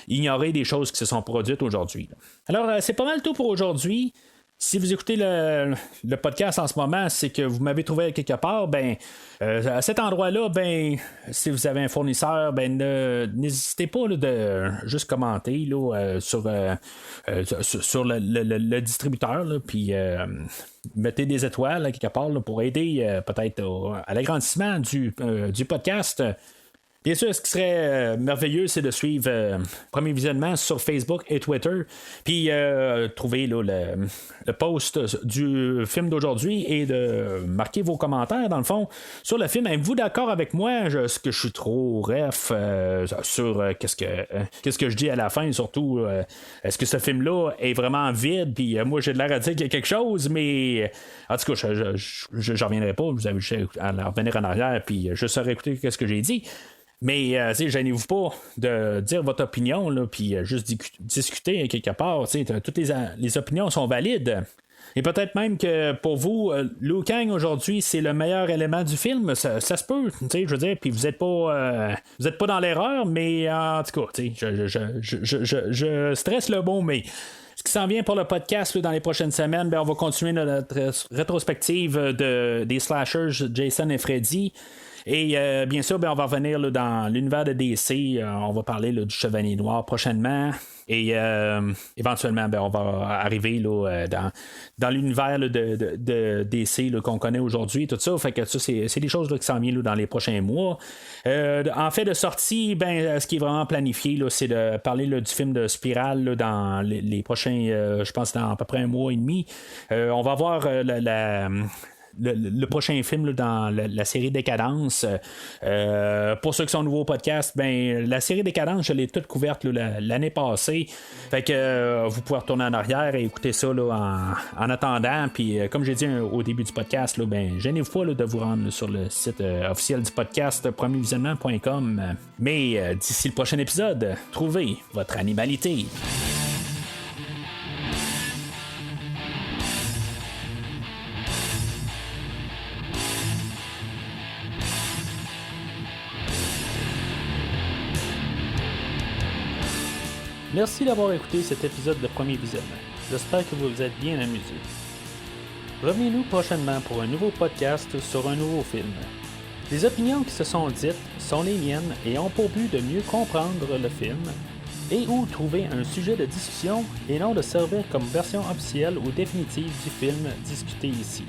ignorer des choses qui se sont produites aujourd'hui. Alors, c'est pas mal tout pour aujourd'hui. Si vous écoutez le podcast en ce moment, c'est que vous m'avez trouvé quelque part, ben à cet endroit-là, ben si vous avez un fournisseur, ben n'hésitez pas là, de juste commenter là, sur le distributeur, puis mettez des étoiles là, quelque part là, pour aider peut-être à l'agrandissement du podcast. Bien sûr, ce qui serait merveilleux, c'est de suivre Premier Visionnement sur Facebook et Twitter, puis trouver là, le post du film d'aujourd'hui et de marquer vos commentaires, dans le fond, sur le film. Êtes-vous d'accord avec moi? Est-ce que je suis trop ref sur qu'est-ce que je dis à la fin, surtout? Est-ce que ce film-là est vraiment vide? Puis moi, j'ai de l'air à dire qu'il y a quelque chose, mais en tout cas, je reviendrai pas. Vous avez juste à revenir en arrière, puis je saurais écouter ce que j'ai dit. Mais gênez-vous pas de dire votre opinion, là, puis juste discuter quelque part. Toutes les opinions sont valides. Et peut-être même que pour vous, Liu Kang aujourd'hui, c'est le meilleur élément du film. Ça se peut, je veux dire. Puis vous n'êtes pas dans l'erreur, mais en tout cas, je stresse le bon, mais. Ce qui s'en vient pour le podcast là, dans les prochaines semaines, ben, on va continuer notre rétrospective des slashers Jason et Freddy. Et bien sûr, ben, on va revenir là, dans l'univers de DC. On va parler là, du Chevalier Noir prochainement. Et éventuellement, ben, on va arriver là, dans l'univers là, de DC là, qu'on connaît aujourd'hui. Tout ça, fait que ça, c'est des choses là, qui s'en viennent là, dans les prochains mois. En fait de sortie, ben, ce qui est vraiment planifié, là, c'est de parler là, du film de Spirale là, dans les prochains, je pense, dans à peu près un mois et demi. On va voir le prochain film là, dans la série Décadence. Pour ceux qui sont nouveaux au podcast, ben, la série Décadence, je l'ai toute couverte là, l'année passée. Fait que vous pouvez retourner en arrière et écouter ça là, en attendant. Puis comme j'ai dit au début du podcast, là, ben, gênez-vous pas là, de vous rendre là, sur le site officiel du podcast premiervisionnement.com. Mais d'ici le prochain épisode, trouvez votre animalité. Merci d'avoir écouté cet épisode de Premier Visionnement. J'espère que vous vous êtes bien amusés. Revenez-nous prochainement pour un nouveau podcast sur un nouveau film. Les opinions qui se sont dites sont les miennes et ont pour but de mieux comprendre le film et ou trouver un sujet de discussion et non de servir comme version officielle ou définitive du film discuté ici.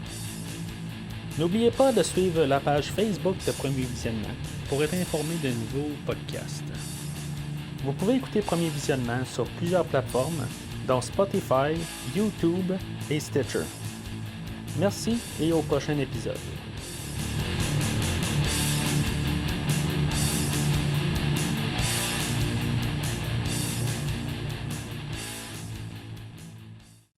N'oubliez pas de suivre la page Facebook de Premier Visionnement pour être informé de nouveaux podcasts. Vous pouvez écouter Premier Visionnement sur plusieurs plateformes, dont Spotify, YouTube et Stitcher. Merci et au prochain épisode.